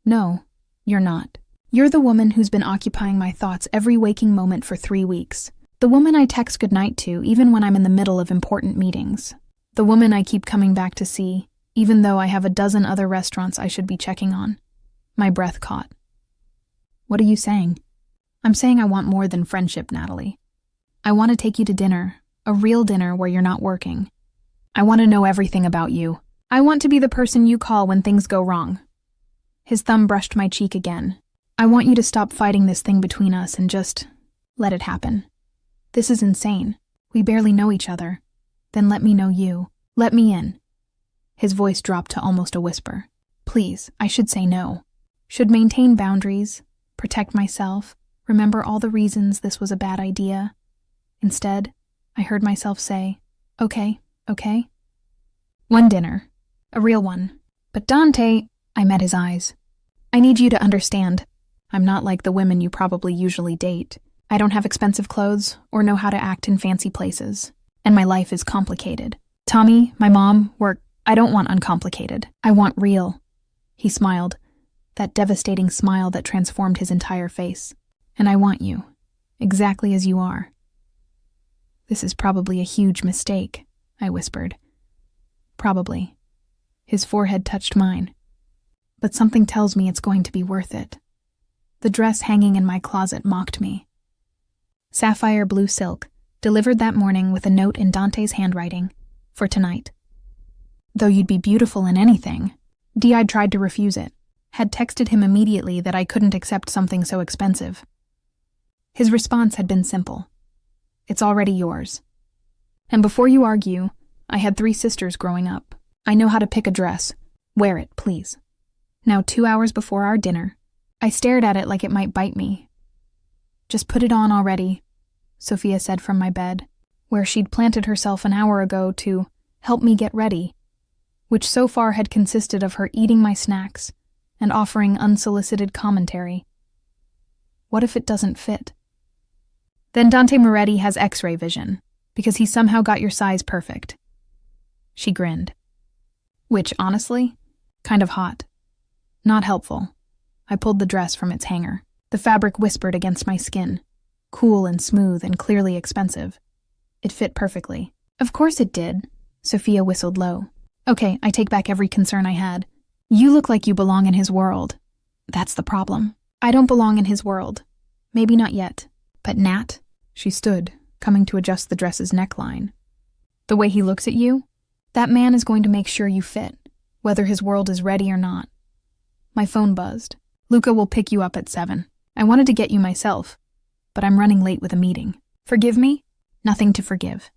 No, you're not. You're the woman who's been occupying my thoughts every waking moment for 3 weeks. The woman I text goodnight to even when I'm in the middle of important meetings. The woman I keep coming back to see, even though I have a dozen other restaurants I should be checking on. My breath caught. What are you saying? I'm saying I want more than friendship, Natalie. I want to take you to dinner, a real dinner where you're not working. I want to know everything about you. I want to be the person you call when things go wrong. His thumb brushed my cheek again. I want you to stop fighting this thing between us and just let it happen. This is insane. We barely know each other. Then let me know you. Let me in. His voice dropped to almost a whisper. Please, I should say no. Should maintain boundaries, protect myself, remember all the reasons this was a bad idea. Instead, I heard myself say, okay. One dinner. A real one. But Dante, I met his eyes. I need you to understand. I'm not like the women you probably usually date. I don't have expensive clothes or know how to act in fancy places. And my life is complicated. Tommy, my mom, work. I don't want uncomplicated. I want real. He smiled, that devastating smile that transformed his entire face. And I want you, exactly as you are. This is probably a huge mistake, I whispered. Probably. His forehead touched mine. But something tells me it's going to be worth it. The dress hanging in my closet mocked me. Sapphire blue silk, delivered that morning with a note in Dante's handwriting, for tonight. Though you'd be beautiful in anything, I'd tried to refuse it, had texted him immediately that I couldn't accept something so expensive. His response had been simple. It's already yours. And before you argue, I had 3 sisters growing up. I know how to pick a dress. Wear it, please. Now 2 hours before our dinner, I stared at it like it might bite me. Just put it on already, Sophia said from my bed, where she'd planted herself an hour ago to help me get ready, which so far had consisted of her eating my snacks and offering unsolicited commentary. What if it doesn't fit? Then Dante Moretti has X-ray vision, because he somehow got your size perfect. She grinned. Which, honestly, kind of hot. Not helpful. I pulled the dress from its hanger. The fabric whispered against my skin, cool and smooth and clearly expensive. It fit perfectly. Of course it did. Sophia whistled low. Okay, I take back every concern I had. You look like you belong in his world. That's the problem. I don't belong in his world. Maybe not yet. But Nat, she stood, coming to adjust the dress's neckline. The way he looks at you, that man is going to make sure you fit, whether his world is ready or not. My phone buzzed. Luca will pick you up at 7. I wanted to get you myself, but I'm running late with a meeting. Forgive me? Nothing to forgive.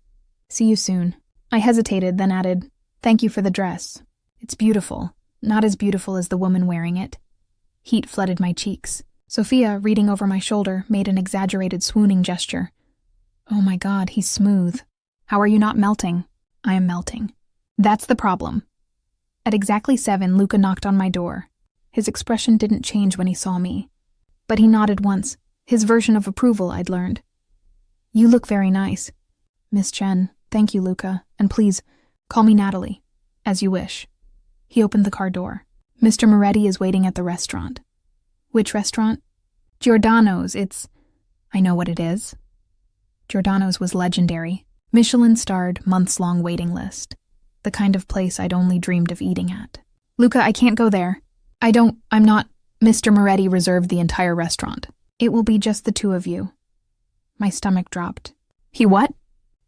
See you soon. I hesitated, then added, thank you for the dress. It's beautiful, not as beautiful as the woman wearing it. Heat flooded my cheeks. Sophia, reading over my shoulder, made an exaggerated swooning gesture. Oh my God, he's smooth. How are you not melting? I am melting. That's the problem. At exactly 7, Luca knocked on my door. His expression didn't change when he saw me. But he nodded once, his version of approval, I'd learned. You look very nice. Miss Chen, thank you, Luca, and please, call me Natalie, as you wish. He opened the car door. Mr. Moretti is waiting at the restaurant. Which restaurant? Giordano's, I know what it is. Giordano's was legendary. Michelin-starred, months-long waiting list. The kind of place I'd only dreamed of eating at. Luca, I can't go there. I'm not. Mr. Moretti reserved the entire restaurant. It will be just the 2 of you. My stomach dropped. He what?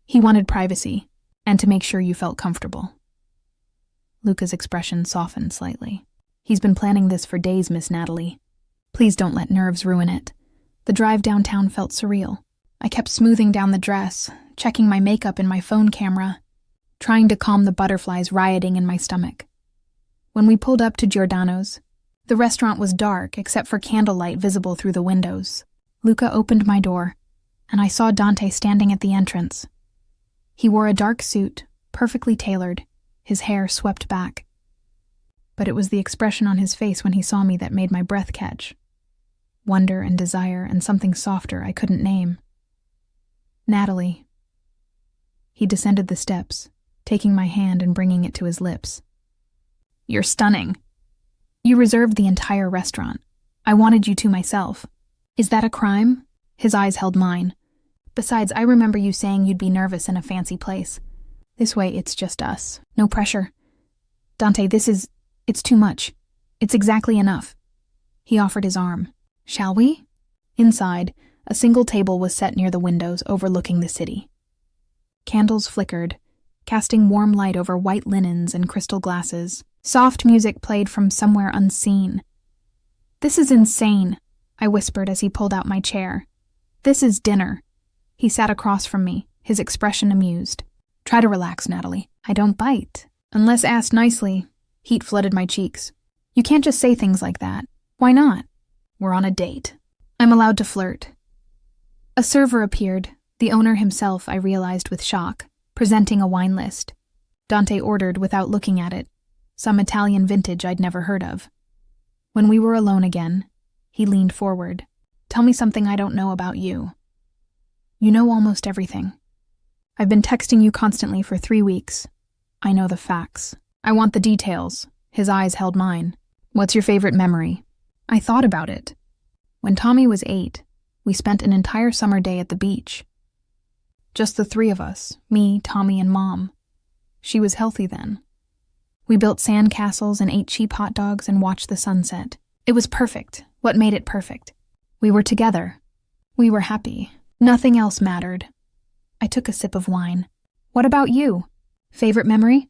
He wanted privacy, and to make sure you felt comfortable. Luca's expression softened slightly. He's been planning this for days, Miss Natalie. Please don't let nerves ruin it. The drive downtown felt surreal. I kept smoothing down the dress, checking my makeup in my phone camera, trying to calm the butterflies rioting in my stomach. When we pulled up to Giordano's, the restaurant was dark except for candlelight visible through the windows. Luca opened my door, and I saw Dante standing at the entrance. He wore a dark suit, perfectly tailored, his hair swept back. But it was the expression on his face when he saw me that made my breath catch. Wonder and desire and something softer I couldn't name. Natalie. He descended the steps, taking my hand and bringing it to his lips. You're stunning. You reserved the entire restaurant. I wanted you to myself. Is that a crime? His eyes held mine. Besides, I remember you saying you'd be nervous in a fancy place. This way, it's just us. No pressure. Dante, it's too much. It's exactly enough. He offered his arm. Shall we? Inside, a single table was set near the windows overlooking the city. Candles flickered, casting warm light over white linens and crystal glasses. Soft music played from somewhere unseen. This is insane, I whispered as he pulled out my chair. This is dinner. He sat across from me, his expression amused. Try to relax, Natalie. I don't bite. Unless asked nicely. Heat flooded my cheeks. You can't just say things like that. Why not? We're on a date. I'm allowed to flirt. A server appeared, the owner himself, I realized with shock, presenting a wine list. Dante ordered without looking at it, some Italian vintage I'd never heard of. When we were alone again, he leaned forward. Tell me something I don't know about you. You know almost everything. I've been texting you constantly for 3 weeks. I know the facts. I want the details. His eyes held mine. What's your favorite memory? I thought about it. When Tommy was 8, we spent an entire summer day at the beach. Just the 3 of us, me, Tommy, and Mom. She was healthy then. We built sand castles and ate cheap hot dogs and watched the sunset. It was perfect. What made it perfect? We were together. We were happy. Nothing else mattered. I took a sip of wine. What about you? Favorite memory?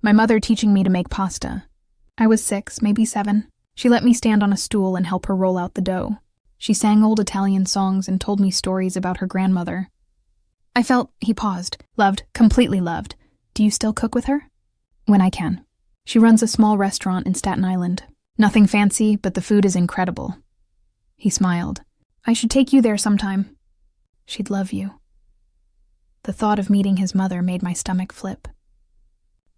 My mother teaching me to make pasta. I was 6, maybe 7. She let me stand on a stool and help her roll out the dough. She sang old Italian songs and told me stories about her grandmother. I felt, he paused, loved, completely loved. Do you still cook with her? When I can. She runs a small restaurant in Staten Island. Nothing fancy, but the food is incredible. He smiled. I should take you there sometime. She'd love you. The thought of meeting his mother made my stomach flip.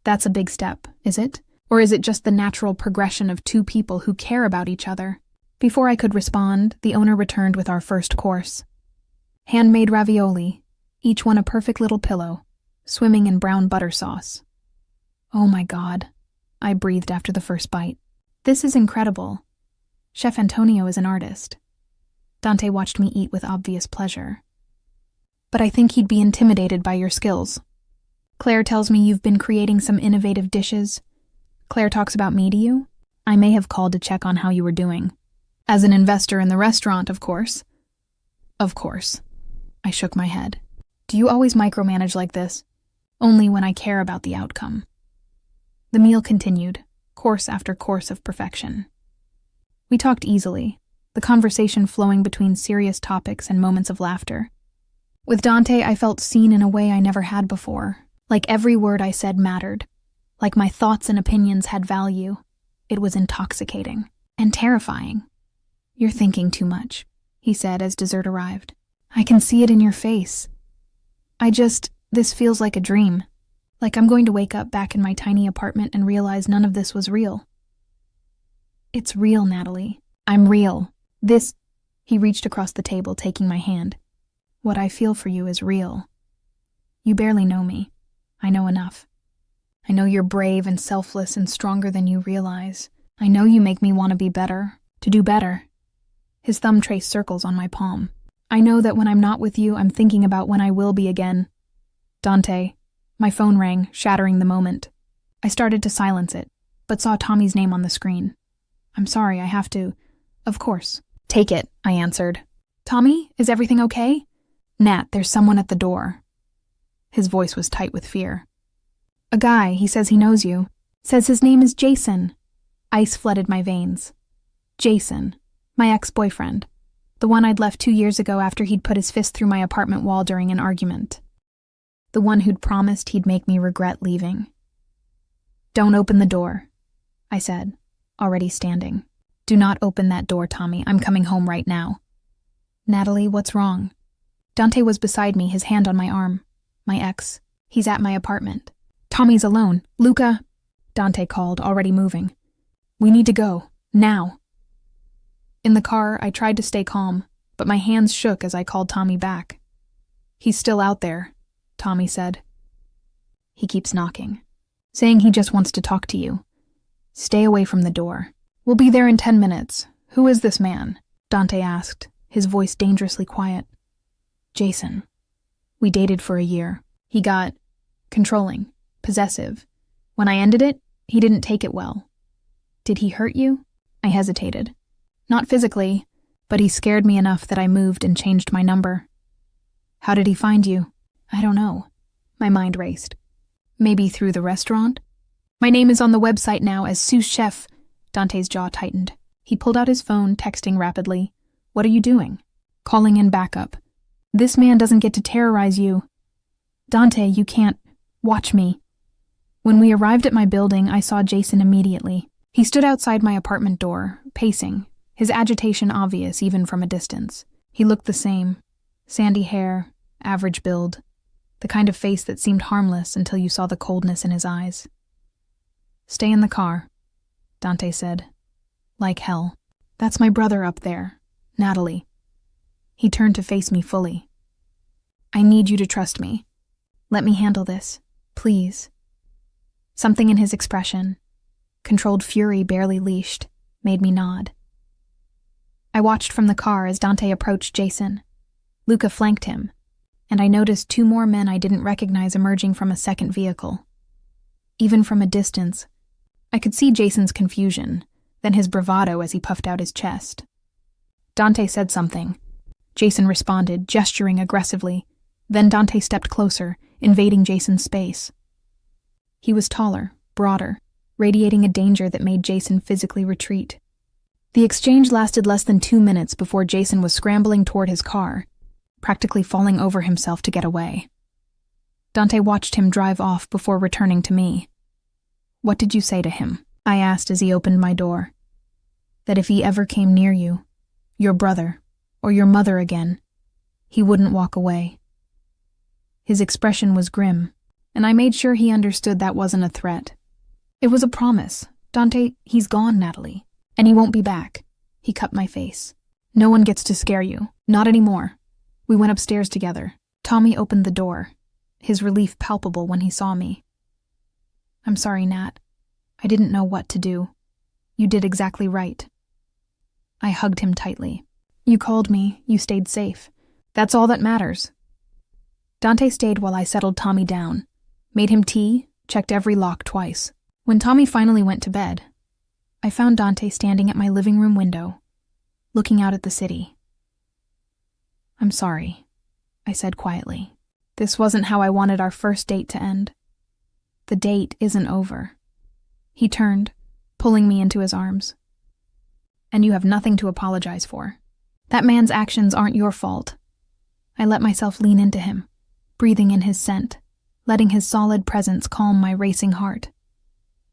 That's a big step, is it? Or is it just the natural progression of 2 people who care about each other? Before I could respond, the owner returned with our first course. Handmade ravioli, each one a perfect little pillow, swimming in brown butter sauce. Oh my God, I breathed after the first bite. This is incredible. Chef Antonio is an artist. Dante watched me eat with obvious pleasure. But I think he'd be intimidated by your skills. Claire tells me you've been creating some innovative dishes. Claire talks about me to you? I may have called to check on how you were doing. As an investor in the restaurant, of course. Of course. I shook my head. Do you always micromanage like this? Only when I care about the outcome. The meal continued, course after course of perfection. We talked easily, the conversation flowing between serious topics and moments of laughter. With Dante, I felt seen in a way I never had before. Like every word I said mattered. Like my thoughts and opinions had value. It was intoxicating and terrifying. You're thinking too much, he said as dessert arrived. I can see it in your face. This feels like a dream. Like I'm going to wake up back in my tiny apartment and realize none of this was real. It's real, Natalie. I'm real. He reached across the table, taking my hand. What I feel for you is real. You barely know me. I know enough. I know you're brave and selfless and stronger than you realize. I know you make me want to be better, to do better. His thumb traced circles on my palm. I know that when I'm not with you, I'm thinking about when I will be again. Dante. My phone rang, shattering the moment. I started to silence it, but saw Tommy's name on the screen. I'm sorry, I have to. Of course. Take it, I answered. Tommy, is everything okay? Nat, there's someone at the door. His voice was tight with fear. A guy, he says he knows you. Says his name is Jason. Ice flooded my veins. Jason, my ex-boyfriend. The one I'd left 2 years ago after he'd put his fist through my apartment wall during an argument. The one who'd promised he'd make me regret leaving. Don't open the door, I said, already standing. Do not open that door, Tommy. I'm coming home right now. Natalie, what's wrong? Dante was beside me, his hand on my arm. My ex. He's at my apartment. Tommy's alone. Luca, Dante called, already moving. We need to go. Now. In the car, I tried to stay calm, but my hands shook as I called Tommy back. He's still out there, Tommy said. He keeps knocking, saying he just wants to talk to you. Stay away from the door. We'll be there in 10 minutes. Who is this man? Dante asked, his voice dangerously quiet. Jason. We dated for a year. He got controlling, possessive. When I ended it, he didn't take it well. Did he hurt you? I hesitated. Not physically, but he scared me enough that I moved and changed my number. How did he find you? I don't know. My mind raced. Maybe through the restaurant? My name is on the website now as sous chef. Dante's jaw tightened. He pulled out his phone, texting rapidly. What are you doing? Calling in backup. This man doesn't get to terrorize you. Dante, you can't. Watch me. When we arrived at my building, I saw Jason immediately. He stood outside my apartment door, pacing, his agitation obvious even from a distance. He looked the same. Sandy hair, average build, the kind of face that seemed harmless until you saw the coldness in his eyes. Stay in the car, Dante said. Like hell. That's my brother up there, Natalie. He turned to face me fully. I need you to trust me. Let me handle this, please. Something in his expression, controlled fury barely leashed, made me nod. I watched from the car as Dante approached Jason. Luca flanked him, and I noticed 2 more men I didn't recognize emerging from a second vehicle. Even from a distance, I could see Jason's confusion, then his bravado as he puffed out his chest. Dante said something. Jason responded, gesturing aggressively. Then Dante stepped closer, invading Jason's space. He was taller, broader, radiating a danger that made Jason physically retreat. The exchange lasted less than 2 minutes before Jason was scrambling toward his car, practically falling over himself to get away. Dante watched him drive off before returning to me. What did you say to him? I asked as he opened my door. That if he ever came near you, your brother, or your mother again, he wouldn't walk away. His expression was grim, and I made sure he understood that wasn't a threat. It was a promise. Dante, he's gone, Natalie, and he won't be back. He cut my face. No one gets to scare you. Not anymore. We went upstairs together. Tommy opened the door, his relief palpable when he saw me. I'm sorry, Nat. I didn't know what to do. You did exactly right. I hugged him tightly. You called me. You stayed safe. That's all that matters. Dante stayed while I settled Tommy down, made him tea, checked every lock twice. When Tommy finally went to bed, I found Dante standing at my living room window, looking out at the city. I'm sorry, I said quietly. This wasn't how I wanted our first date to end. The date isn't over. He turned, pulling me into his arms. And you have nothing to apologize for. That man's actions aren't your fault. I let myself lean into him, breathing in his scent, letting his solid presence calm my racing heart.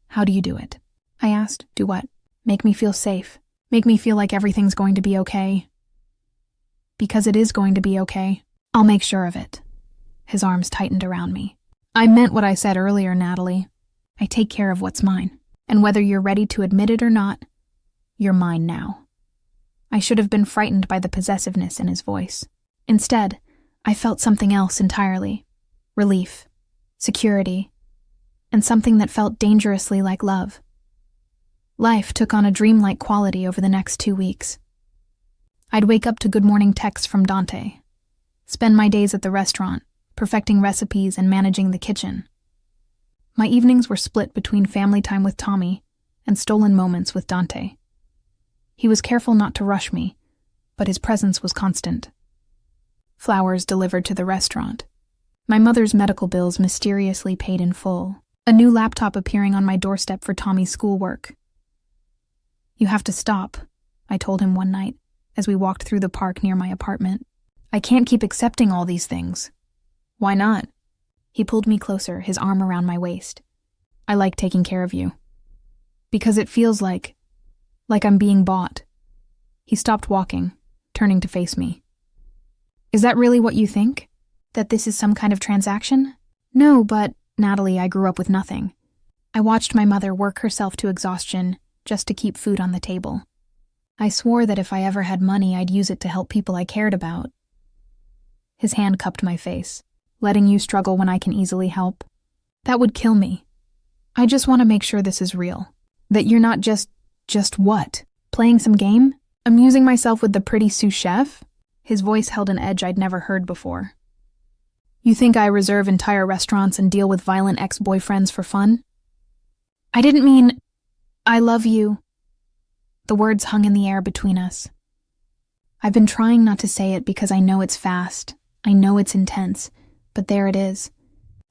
How do you do it? I asked. Do what? Make me feel safe. Make me feel like everything's going to be okay. Because it is going to be okay. I'll make sure of it. His arms tightened around me. I meant what I said earlier, Natalie. I take care of what's mine. And whether you're ready to admit it or not, you're mine now. I should have been frightened by the possessiveness in his voice. Instead, I felt something else entirely. Relief, security, and something that felt dangerously like love. Life took on a dreamlike quality over the next 2 weeks. I'd wake up to good morning texts from Dante, spend my days at the restaurant, perfecting recipes and managing the kitchen. My evenings were split between family time with Tommy and stolen moments with Dante. He was careful not to rush me, but his presence was constant. Flowers delivered to the restaurant. My mother's medical bills mysteriously paid in full. A new laptop appearing on my doorstep for Tommy's schoolwork. You have to stop, I told him one night, as we walked through the park near my apartment. I can't keep accepting all these things. Why not? He pulled me closer, his arm around my waist. I like taking care of you. Because it feels like I'm being bought. He stopped walking, turning to face me. Is that really what you think? That this is some kind of transaction? No, but, Natalie, I grew up with nothing. I watched my mother work herself to exhaustion just to keep food on the table. I swore that if I ever had money, I'd use it to help people I cared about. His hand cupped my face. Letting you struggle when I can easily help? That would kill me. I just want to make sure this is real. That you're not just what? Playing some game? Amusing myself with the pretty sous chef? His voice held an edge I'd never heard before. You think I reserve entire restaurants and deal with violent ex-boyfriends for fun? I didn't mean, I love you. The words hung in the air between us. I've been trying not to say it because I know it's fast. I know it's intense. But there it is.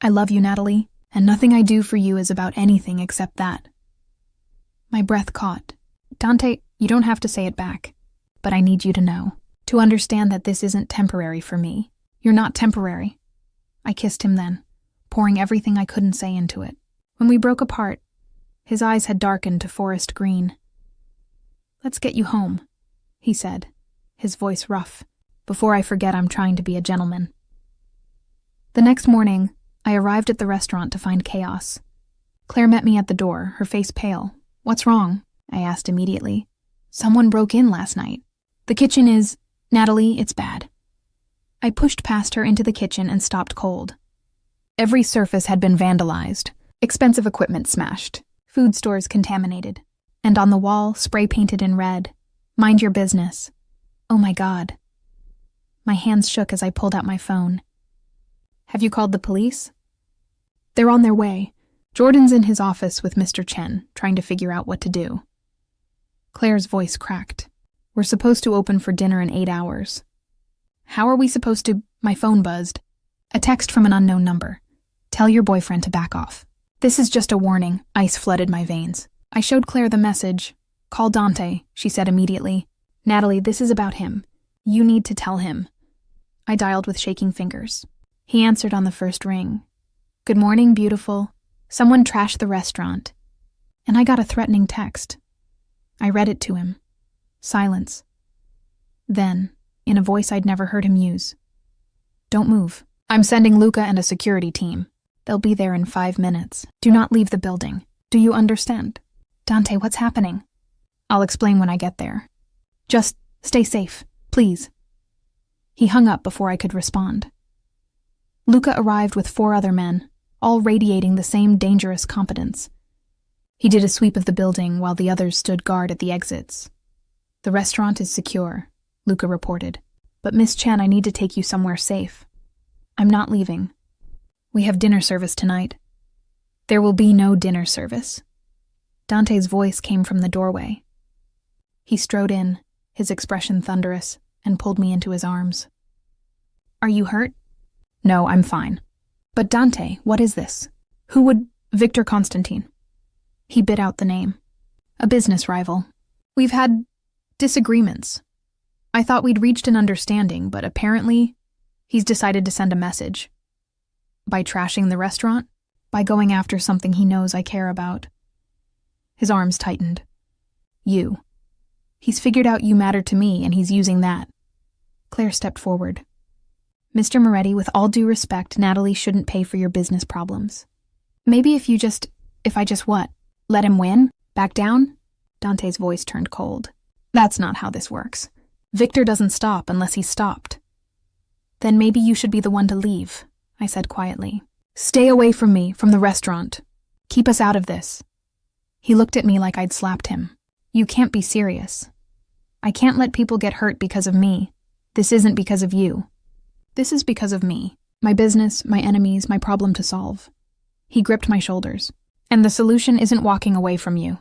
I love you, Natalie, and nothing I do for you is about anything except that. My breath caught. Dante, you don't have to say it back. But I need you to know. To understand that this isn't temporary for me. You're not temporary. I kissed him then, pouring everything I couldn't say into it. When we broke apart, his eyes had darkened to forest green. Let's get you home, he said, his voice rough. Before I forget, I'm trying to be a gentleman. The next morning, I arrived at the restaurant to find chaos. Claire met me at the door, her face pale. What's wrong? I asked immediately. Someone broke in last night. The kitchen is... Natalie, it's bad. I pushed past her into the kitchen and stopped cold. Every surface had been vandalized, expensive equipment smashed, food stores contaminated, and on the wall, spray-painted in red, "Mind your business." Oh my God. My hands shook as I pulled out my phone. Have you called the police? They're on their way. Jordan's in his office with Mr. Chen, trying to figure out what to do. Claire's voice cracked. We're supposed to open for dinner in 8 hours. How are we supposed to... My phone buzzed. A text from an unknown number. Tell your boyfriend to back off. This is just a warning. Ice flooded my veins. I showed Claire the message. Call Dante, she said immediately. Natalie, this is about him. You need to tell him. I dialed with shaking fingers. He answered on the first ring. Good morning, beautiful. Someone trashed the restaurant. And I got a threatening text. I read it to him. Silence. Then, in a voice I'd never heard him use. Don't move. I'm sending Luca and a security team. They'll be there in 5 minutes. Do not leave the building. Do you understand? Dante, what's happening? I'll explain when I get there. Just stay safe, please. He hung up before I could respond. Luca arrived with 4 other men, all radiating the same dangerous competence. He did a sweep of the building while the others stood guard at the exits. The restaurant is secure, Luca reported. But Miss Chen, I need to take you somewhere safe. I'm not leaving. We have dinner service tonight. There will be no dinner service. Dante's voice came from the doorway. He strode in, his expression thunderous, and pulled me into his arms. Are you hurt? No, I'm fine. But Dante, what is this? Who would... Victor Constantine. He bit out the name. A business rival. We've had disagreements. I thought we'd reached an understanding, but apparently he's decided to send a message. By trashing the restaurant? By going after something he knows I care about. His arms tightened. You. He's figured out you matter to me, and he's using that. Claire stepped forward. Mr. Moretti, with all due respect, Natalie shouldn't pay for your business problems. Maybe if I just what? Let him win? Back down? Dante's voice turned cold. That's not how this works. Victor doesn't stop unless he's stopped. Then maybe you should be the one to leave, I said quietly. Stay away from me, from the restaurant. Keep us out of this. He looked at me like I'd slapped him. You can't be serious. I can't let people get hurt because of me. This isn't because of you. This is because of me. My business, my enemies, my problem to solve. He gripped my shoulders. And the solution isn't walking away from you.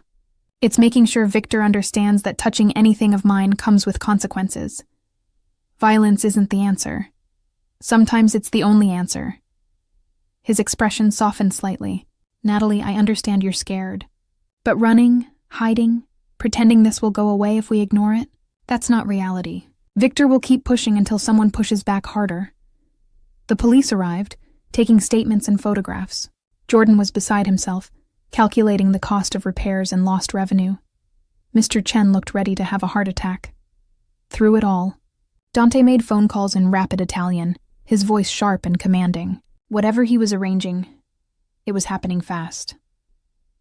It's making sure Victor understands that touching anything of mine comes with consequences. Violence isn't the answer. Sometimes it's the only answer. His expression softened slightly. Natalie, I understand you're scared. But running, hiding, pretending this will go away if we ignore it, that's not reality. Victor will keep pushing until someone pushes back harder. The police arrived, taking statements and photographs. Jordan was beside himself, calculating the cost of repairs and lost revenue. Mr. Chen looked ready to have a heart attack. Through it all, Dante made phone calls in rapid Italian, his voice sharp and commanding. Whatever he was arranging, it was happening fast.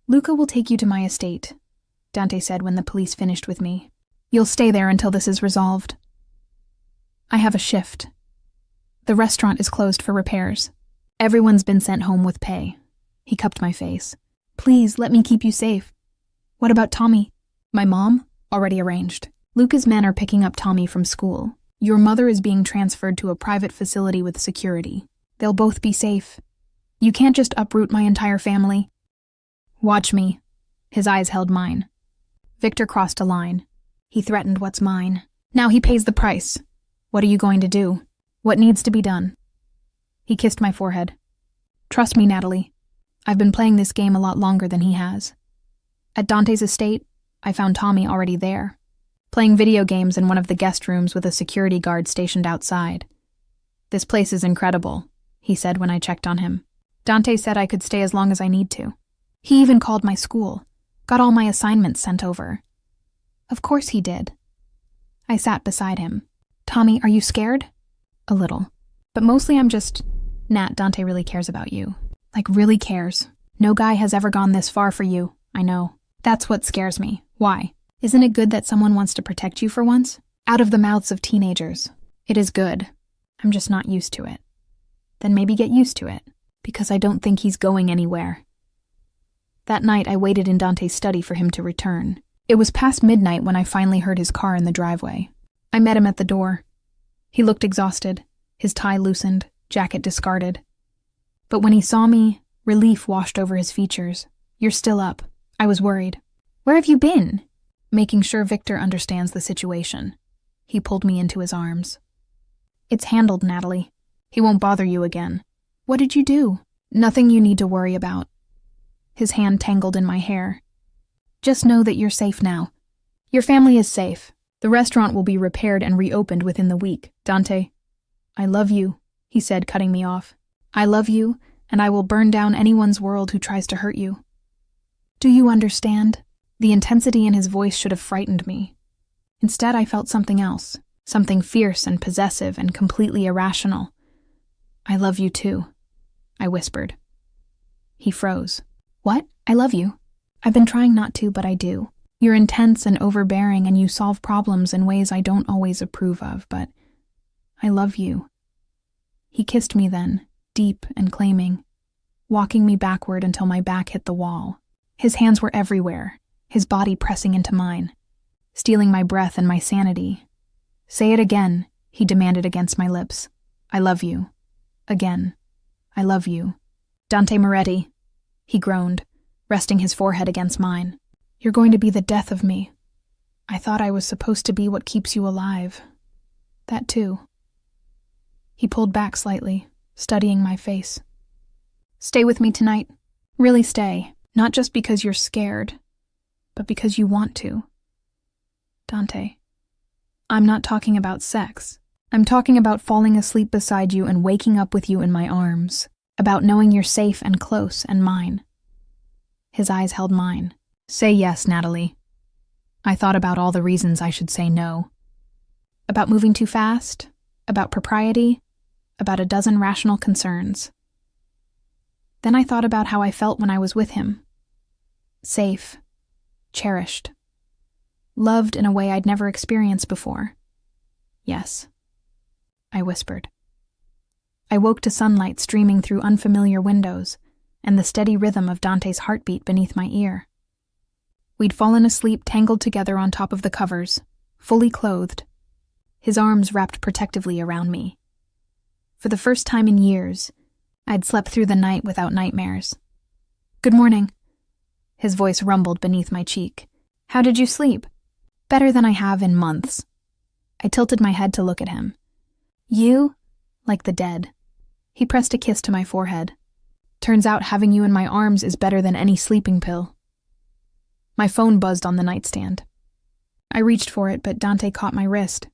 Luca will take you to my estate, Dante said when the police finished with me. You'll stay there until this is resolved. I have a shift. The restaurant is closed for repairs. Everyone's been sent home with pay. He cupped my face. Please, let me keep you safe. What about Tommy? My mom? Already arranged. Luca's men are picking up Tommy from school. Your mother is being transferred to a private facility with security. They'll both be safe. You can't just uproot my entire family. Watch me. His eyes held mine. Victor crossed a line. He threatened what's mine. Now he pays the price. What are you going to do? What needs to be done? He kissed my forehead. Trust me, Natalie. I've been playing this game a lot longer than he has. At Dante's estate, I found Tommy already there, playing video games in one of the guest rooms with a security guard stationed outside. This place is incredible, he said when I checked on him. Dante said I could stay as long as I need to. He even called my school, got all my assignments sent over. Of course he did. I sat beside him. Tommy, are you scared? A little. But mostly I'm just... Nat, Dante really cares about you. Like, really cares. No guy has ever gone this far for you, I know. That's what scares me. Why? Isn't it good that someone wants to protect you for once? Out of the mouths of teenagers. It is good. I'm just not used to it. Then maybe get used to it, because I don't think he's going anywhere. That night, I waited in Dante's study for him to return. It was past midnight when I finally heard his car in the driveway. I met him at the door. He looked exhausted, his tie loosened, jacket discarded. But when he saw me, relief washed over his features. You're still up. I was worried. Where have you been? Making sure Victor understands the situation. He pulled me into his arms. It's handled, Natalie. He won't bother you again. What did you do? Nothing you need to worry about. His hand tangled in my hair. Just know that you're safe now. Your family is safe. The restaurant will be repaired and reopened within the week. Dante, I love you, he said, cutting me off. I love you, and I will burn down anyone's world who tries to hurt you. Do you understand? The intensity in his voice should have frightened me. Instead, I felt something else, something fierce and possessive and completely irrational. I love you too, I whispered. He froze. What? I love you. I've been trying not to, but I do. You're intense and overbearing, and you solve problems in ways I don't always approve of, but I love you. He kissed me then, deep and claiming, walking me backward until my back hit the wall. His hands were everywhere, his body pressing into mine, stealing my breath and my sanity. Say it again, he demanded against my lips. I love you. Again. I love you. Dante Moretti, he groaned, resting his forehead against mine. You're going to be the death of me. I thought I was supposed to be what keeps you alive. That too. He pulled back slightly, studying my face. Stay with me tonight. Really stay. Not just because you're scared, but because you want to. Dante, I'm not talking about sex. I'm talking about falling asleep beside you and waking up with you in my arms. About knowing you're safe and close and mine. His eyes held mine. Say yes, Natalie. I thought about all the reasons I should say no. About moving too fast, about propriety, about a dozen rational concerns. Then I thought about how I felt when I was with him. Safe, cherished, loved in a way I'd never experienced before. Yes, I whispered. I woke to sunlight streaming through unfamiliar windows and the steady rhythm of Dante's heartbeat beneath my ear. We'd fallen asleep tangled together on top of the covers, fully clothed, his arms wrapped protectively around me. For the first time in years, I'd slept through the night without nightmares. Good morning. His voice rumbled beneath my cheek. How did you sleep? Better than I have in months. I tilted my head to look at him. You? Like the dead. He pressed a kiss to my forehead. Turns out having you in my arms is better than any sleeping pill. My phone buzzed on the nightstand. I reached for it, but Dante caught my wrist.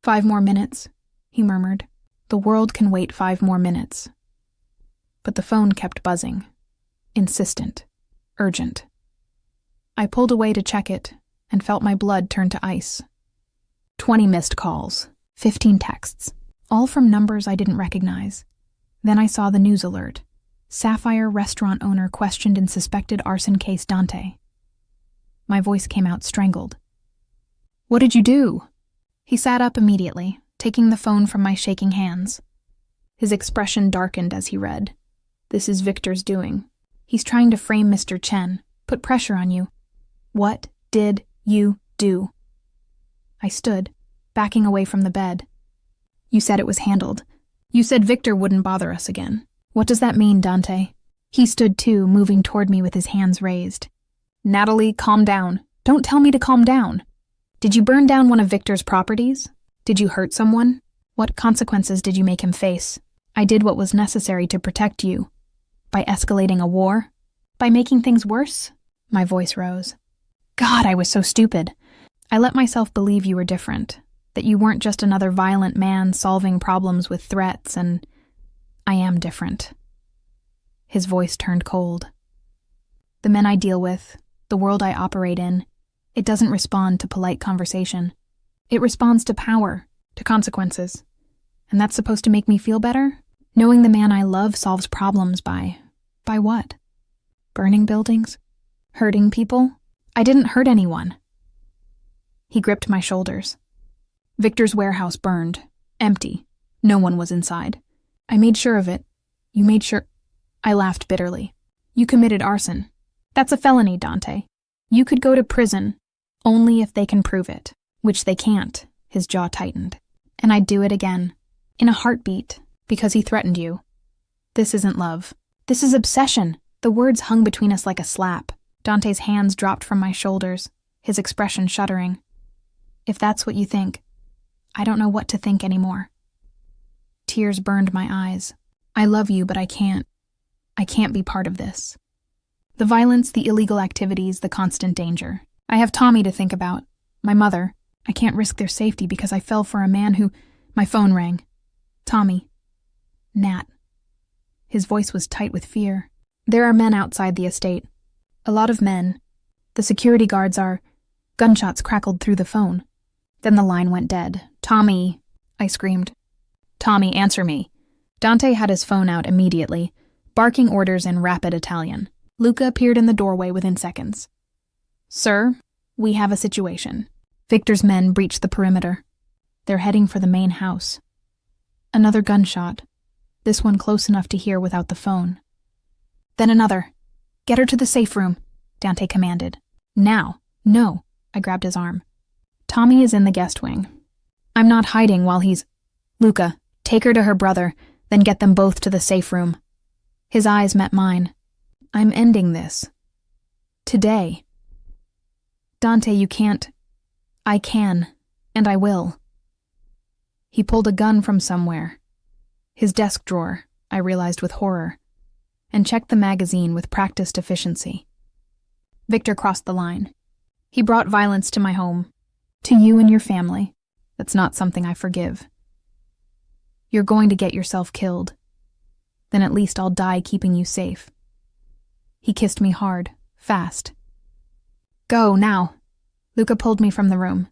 5 more minutes, he murmured. The world can wait 5 more minutes. But the phone kept buzzing. Insistent. Urgent. I pulled away to check it and felt my blood turn to ice. 20 missed calls, 15 texts, all from numbers I didn't recognize. Then I saw the news alert. Sapphire restaurant owner questioned in suspected arson case Dante. My voice came out strangled. What did you do? He sat up immediately, taking the phone from my shaking hands. His expression darkened as he read. This is Victor's doing. He's trying to frame Mr. Chen, put pressure on you. What did you do? I stood, backing away from the bed. You said it was handled. You said Victor wouldn't bother us again. What does that mean, Dante? He stood too, moving toward me with his hands raised. Natalie, calm down. Don't tell me to calm down. Did you burn down one of Victor's properties? Did you hurt someone? What consequences did you make him face? I did what was necessary to protect you. By escalating a war? By making things worse? My voice rose. God, I was so stupid. I let myself believe you were different, that you weren't just another violent man solving problems with threats, and I am different. His voice turned cold. The men I deal with, the world I operate in, it doesn't respond to polite conversation. It responds to power, to consequences. And that's supposed to make me feel better? Knowing the man I love solves problems by what? Burning buildings? Hurting people? I didn't hurt anyone. He gripped my shoulders. Victor's warehouse burned, empty. No one was inside. I made sure of it. You made sure. I laughed bitterly. You committed arson. That's a felony, Dante. You could go to prison only if they can prove it, which they can't. His jaw tightened. And I'd do it again, in a heartbeat, because he threatened you. This isn't love. This is obsession. The words hung between us like a slap. Dante's hands dropped from my shoulders, his expression shuddering. If that's what you think, I don't know what to think anymore. Tears burned my eyes. I love you, but I can't. I can't be part of this. The violence, the illegal activities, the constant danger. I have Tommy to think about. My mother. I can't risk their safety because I fell for a man who... My phone rang. Tommy. Nat. His voice was tight with fear. There are men outside the estate. A lot of men. The security guards are... Gunshots crackled through the phone. Then the line went dead. Tommy, I screamed. Tommy, answer me. Dante had his phone out immediately, barking orders in rapid Italian. Luca appeared in the doorway within seconds. Sir, we have a situation. Victor's men breached the perimeter. They're heading for the main house. Another gunshot. This one close enough to hear without the phone. Then another. Get her to the safe room, Dante commanded. Now. No. I grabbed his arm. Tommy is in the guest wing. I'm not hiding while he's... Luca, take her to her brother, then get them both to the safe room. His eyes met mine. I'm ending this. Today. Dante, you can't... I can, and I will. He pulled a gun from somewhere. His desk drawer, I realized with horror, and checked the magazine with practiced efficiency. Victor crossed the line. He brought violence to my home, to you and your family. That's not something I forgive. You're going to get yourself killed. Then at least I'll die keeping you safe. He kissed me hard, fast. Go, now. Luca pulled me from the room.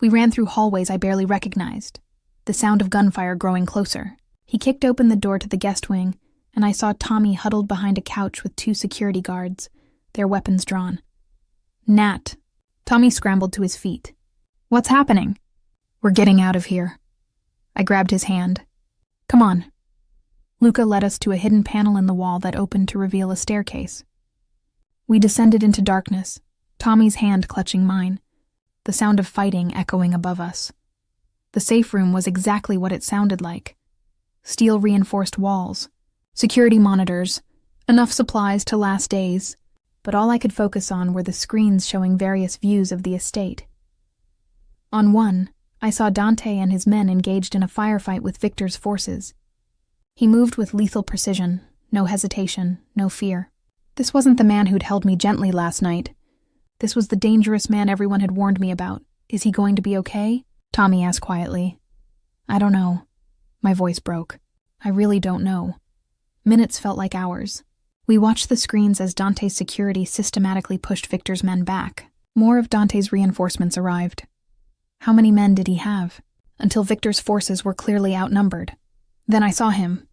We ran through hallways I barely recognized, the sound of gunfire growing closer. He kicked open the door to the guest wing, and I saw Tommy huddled behind a couch with 2 security guards, their weapons drawn. Nat. Tommy scrambled to his feet. What's happening? We're getting out of here. I grabbed his hand. Come on. Luca led us to a hidden panel in the wall that opened to reveal a staircase. We descended into darkness, Tommy's hand clutching mine, the sound of fighting echoing above us. The safe room was exactly what it sounded like. Steel-reinforced walls, security monitors, enough supplies to last days, but all I could focus on were the screens showing various views of the estate. On one, I saw Dante and his men engaged in a firefight with Victor's forces. He moved with lethal precision, no hesitation, no fear. This wasn't the man who'd held me gently last night. This was the dangerous man everyone had warned me about. Is he going to be okay? Tommy asked quietly. I don't know. My voice broke. I really don't know. Minutes felt like hours. We watched the screens as Dante's security systematically pushed Victor's men back. More of Dante's reinforcements arrived. How many men did he have? Until Victor's forces were clearly outnumbered. Then I saw him.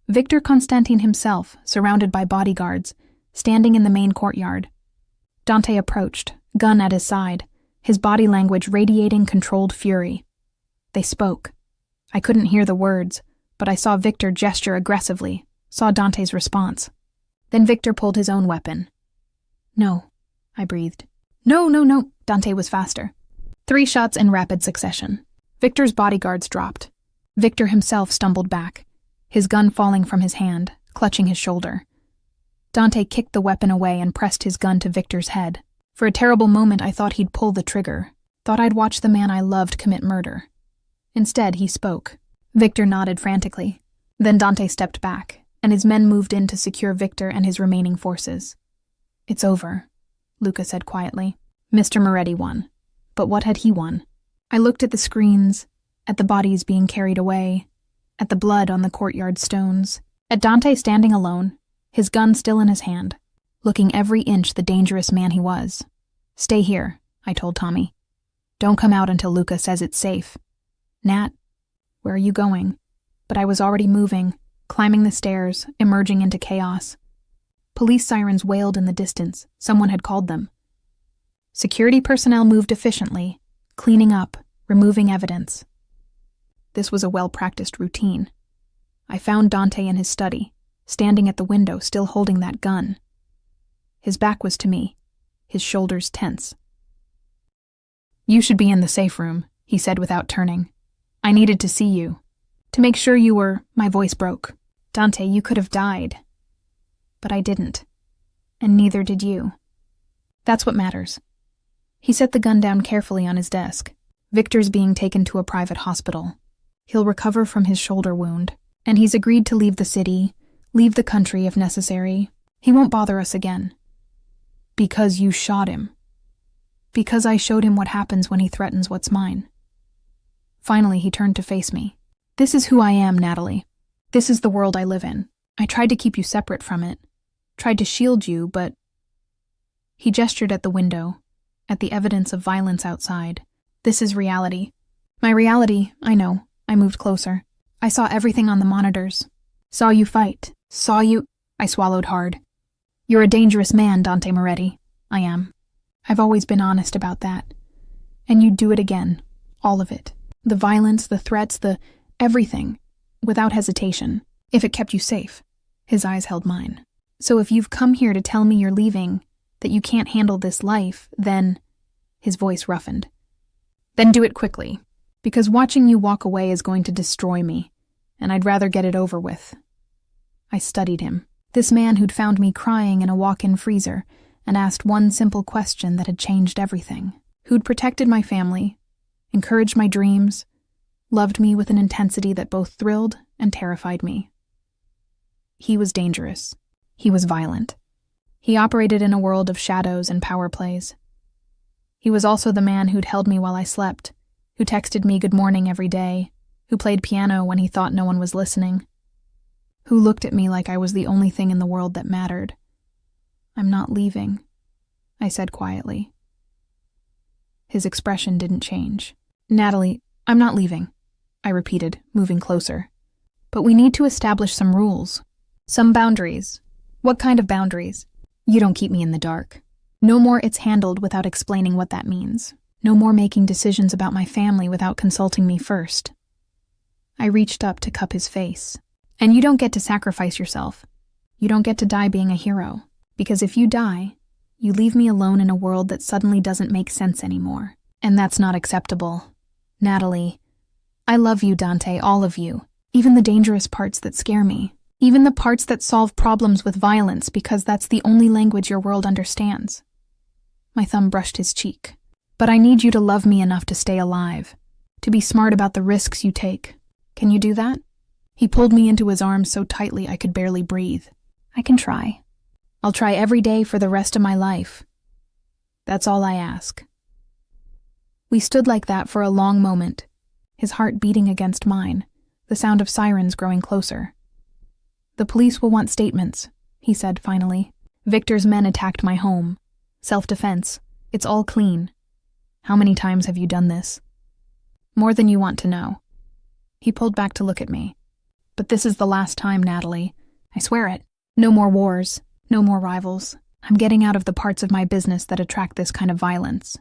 Victor Constantine himself, surrounded by bodyguards, standing in the main courtyard. Dante approached, gun at his side, his body language radiating controlled fury. They spoke. I couldn't hear the words, but I saw Victor gesture aggressively, saw Dante's response. Then Victor pulled his own weapon. "No," I breathed. "No, no, no." Dante was faster. 3 shots in rapid succession. Victor's bodyguards dropped. Victor himself stumbled back, his gun falling from his hand, clutching his shoulder. Dante kicked the weapon away and pressed his gun to Victor's head. For a terrible moment, I thought he'd pull the trigger, thought I'd watch the man I loved commit murder. Instead, he spoke. Victor nodded frantically. Then Dante stepped back, and his men moved in to secure Victor and his remaining forces. "It's over," Luca said quietly. Mr. Moretti won. But what had he won? I looked at the screens, at the bodies being carried away, at the blood on the courtyard stones, at Dante standing alone, his gun still in his hand, looking every inch the dangerous man he was. "Stay here," I told Tommy. "Don't come out until Luca says it's safe." "Nat, where are you going?" But I was already moving, climbing the stairs, emerging into chaos. Police sirens wailed in the distance. Someone had called them. Security personnel moved efficiently, cleaning up, removing evidence. This was a well-practiced routine. I found Dante in his study, standing at the window, still holding that gun. His back was to me, his shoulders tense. "You should be in the safe room," he said without turning. "I needed to see you. To make sure you were—" My voice broke. "Dante, you could have died. But I didn't. And neither did you. That's what matters." He set the gun down carefully on his desk. "Victor's being taken to a private hospital. He'll recover from his shoulder wound, and he's agreed to leave the city, leave the country if necessary. He won't bother us again. Because you shot him. Because I showed him what happens when he threatens what's mine." Finally, he turned to face me. "This is who I am, Natalie. This is the world I live in. I tried to keep you separate from it, tried to shield you, but—" He gestured at the window, at the evidence of violence outside. "This is reality. My reality, I know." I moved closer. "I saw everything on the monitors. Saw you fight. Saw you—" I swallowed hard. "You're a dangerous man, Dante Moretti." "I am. I've always been honest about that. And you'd do it again. All of it. The violence, the threats, the everything. Without hesitation. If it kept you safe." His eyes held mine. "So if you've come here to tell me you're leaving, that you can't handle this life, then—" His voice roughened. "Then do it quickly. Because watching you walk away is going to destroy me, and I'd rather get it over with." I studied him. This man who'd found me crying in a walk-in freezer and asked one simple question that had changed everything. Who'd protected my family, encouraged my dreams, loved me with an intensity that both thrilled and terrified me. He was dangerous. He was violent. He operated in a world of shadows and power plays. He was also the man who'd held me while I slept, who texted me good morning every day, who played piano when he thought no one was listening, who looked at me like I was the only thing in the world that mattered. "I'm not leaving," I said quietly. His expression didn't change. "Natalie, I'm not leaving," I repeated, moving closer. "But we need to establish some rules. Some boundaries." "What kind of boundaries?" "You don't keep me in the dark. No more it's handled without explaining what that means. No more making decisions about my family without consulting me first." I reached up to cup his face. "And you don't get to sacrifice yourself. You don't get to die being a hero. Because if you die, you leave me alone in a world that suddenly doesn't make sense anymore. And that's not acceptable. Natalie, I love you, Dante, all of you. Even the dangerous parts that scare me. Even the parts that solve problems with violence because that's the only language your world understands." My thumb brushed his cheek. "But I need you to love me enough to stay alive. To be smart about the risks you take. Can you do that?" He pulled me into his arms so tightly I could barely breathe. "I can try. I'll try every day for the rest of my life. That's all I ask." We stood like that for a long moment, his heart beating against mine, the sound of sirens growing closer. "The police will want statements," he said finally. "Victor's men attacked my home. Self-defense. It's all clean. How many times have you done this?" "More than you want to know." He pulled back to look at me. "But this is the last time, Natalie. I swear it. No more wars. No more rivals. I'm getting out of the parts of my business that attract this kind of violence."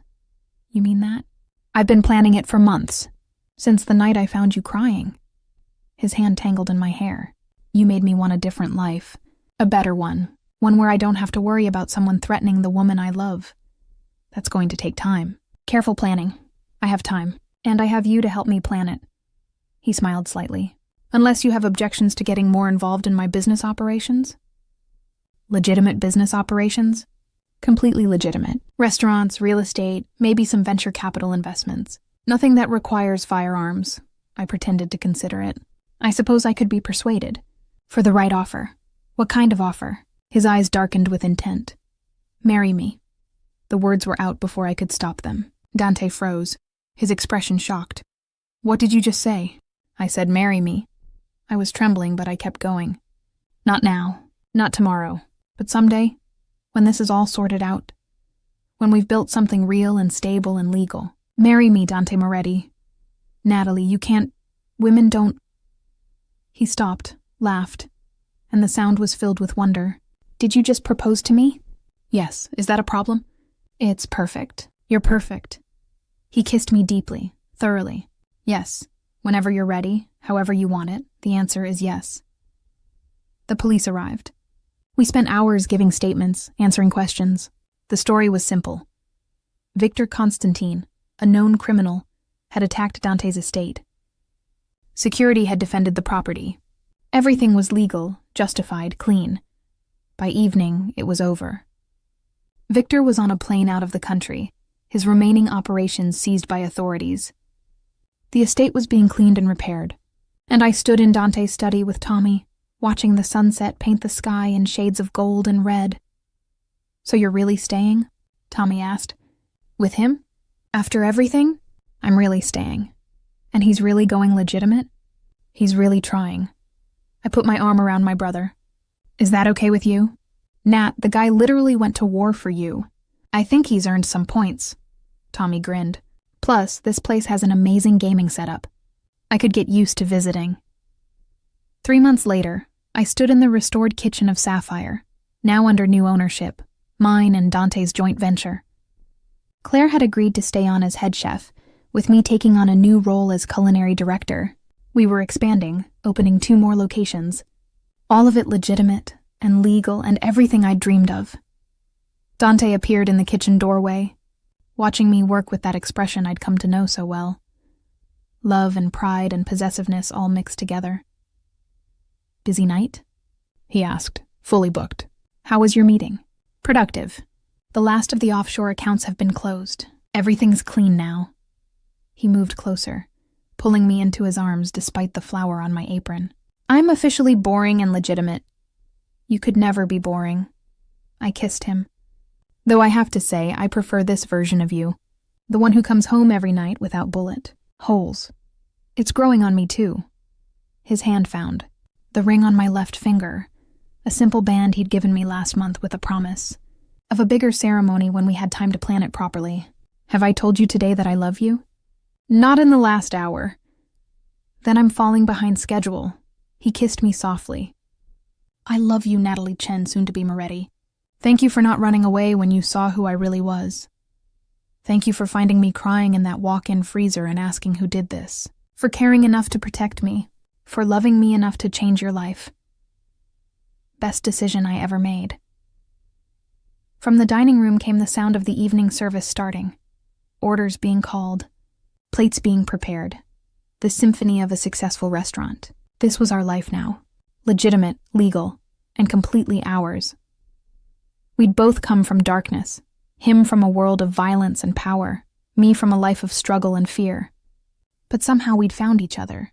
"You mean that?" "I've been planning it for months. Since the night I found you crying." His hand tangled in my hair. You made me want a different life. A better one. One where I don't have to worry about someone threatening the woman I love. That's going to take time. Careful planning. I have time. And I have you to help me plan it. He smiled slightly. Unless you have objections to getting more involved in my business operations? Legitimate business operations? Completely legitimate. Restaurants, real estate, maybe some venture capital investments. Nothing that requires firearms. I pretended to consider it. I suppose I could be persuaded. For the right offer. What kind of offer? His eyes darkened with intent. Marry me. The words were out before I could stop them. Dante froze, his expression shocked. What did you just say? I said marry me. I was trembling, but I kept going. Not now, not tomorrow, but someday, when this is all sorted out. When we've built something real and stable and legal. Marry me, Dante Moretti. Natalie, you can't... Women don't... He stopped, laughed, and the sound was filled with wonder. Did you just propose to me? Yes. Is that a problem? It's perfect. You're perfect. He kissed me deeply, thoroughly. Yes. Whenever you're ready, however you want it, the answer is yes. The police arrived. We spent hours giving statements, answering questions. The story was simple. Victor Constantine, a known criminal, had attacked Dante's estate. Security had defended the property. Everything was legal, justified, clean. By evening, it was over. Victor was on a plane out of the country, his remaining operations seized by authorities. The estate was being cleaned and repaired, and I stood in Dante's study with Tommy, watching the sunset paint the sky in shades of gold and red. So you're really staying? Tommy asked. With him? After everything? I'm really staying. And he's really going legitimate? He's really trying. I put my arm around my brother. Is that okay with you? Nat, the guy literally went to war for you. I think he's earned some points. Tommy grinned. Plus, this place has an amazing gaming setup. I could get used to visiting. 3 months later, I stood in the restored kitchen of Sapphire, now under new ownership, mine and Dante's joint venture. Claire had agreed to stay on as head chef, with me taking on a new role as culinary director. We were expanding, opening 2 more locations. All of it legitimate and legal and everything I'd dreamed of. Dante appeared in the kitchen doorway, watching me work with that expression I'd come to know so well. Love and pride and possessiveness all mixed together. Busy night? He asked, fully booked. How was your meeting? Productive. The last of the offshore accounts have been closed. Everything's clean now. He moved closer, pulling me into his arms despite the flour on my apron. I'm officially boring and legitimate. You could never be boring. I kissed him. Though I have to say, I prefer this version of you. The one who comes home every night without bullet holes. It's growing on me too. His hand found the ring on my left finger, a simple band he'd given me last month with a promise of a bigger ceremony when we had time to plan it properly. Have I told you today that I love you? Not in the last hour. Then I'm falling behind schedule. He kissed me softly. I love you, Natalie Chen, soon-to-be Moretti. Thank you for not running away when you saw who I really was. Thank you for finding me crying in that walk-in freezer and asking who did this. For caring enough to protect me. For loving me enough to change your life. Best decision I ever made. From the dining room came the sound of the evening service starting. Orders being called. Plates being prepared. The symphony of a successful restaurant. This was our life now. Legitimate, legal, and completely ours. We'd both come from darkness. Him from a world of violence and power. Me from a life of struggle and fear. But somehow we'd found each other.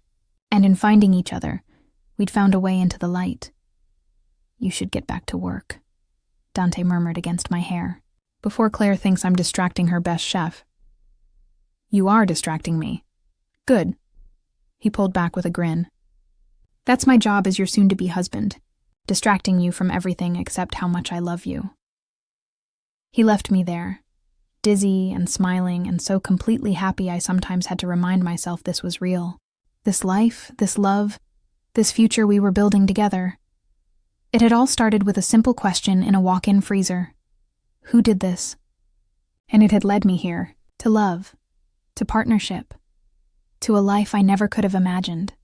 And in finding each other, we'd found a way into the light. You should get back to work, Dante murmured against my hair, before Claire thinks I'm distracting her best chef. You are distracting me. Good. He pulled back with a grin. That's my job as your soon-to-be husband, distracting you from everything except how much I love you. He left me there, dizzy and smiling and so completely happy I sometimes had to remind myself this was real. This life, this love, this future we were building together. It had all started with a simple question in a walk-in freezer. Who did this? And it had led me here, to love, to partnership, to a life I never could have imagined.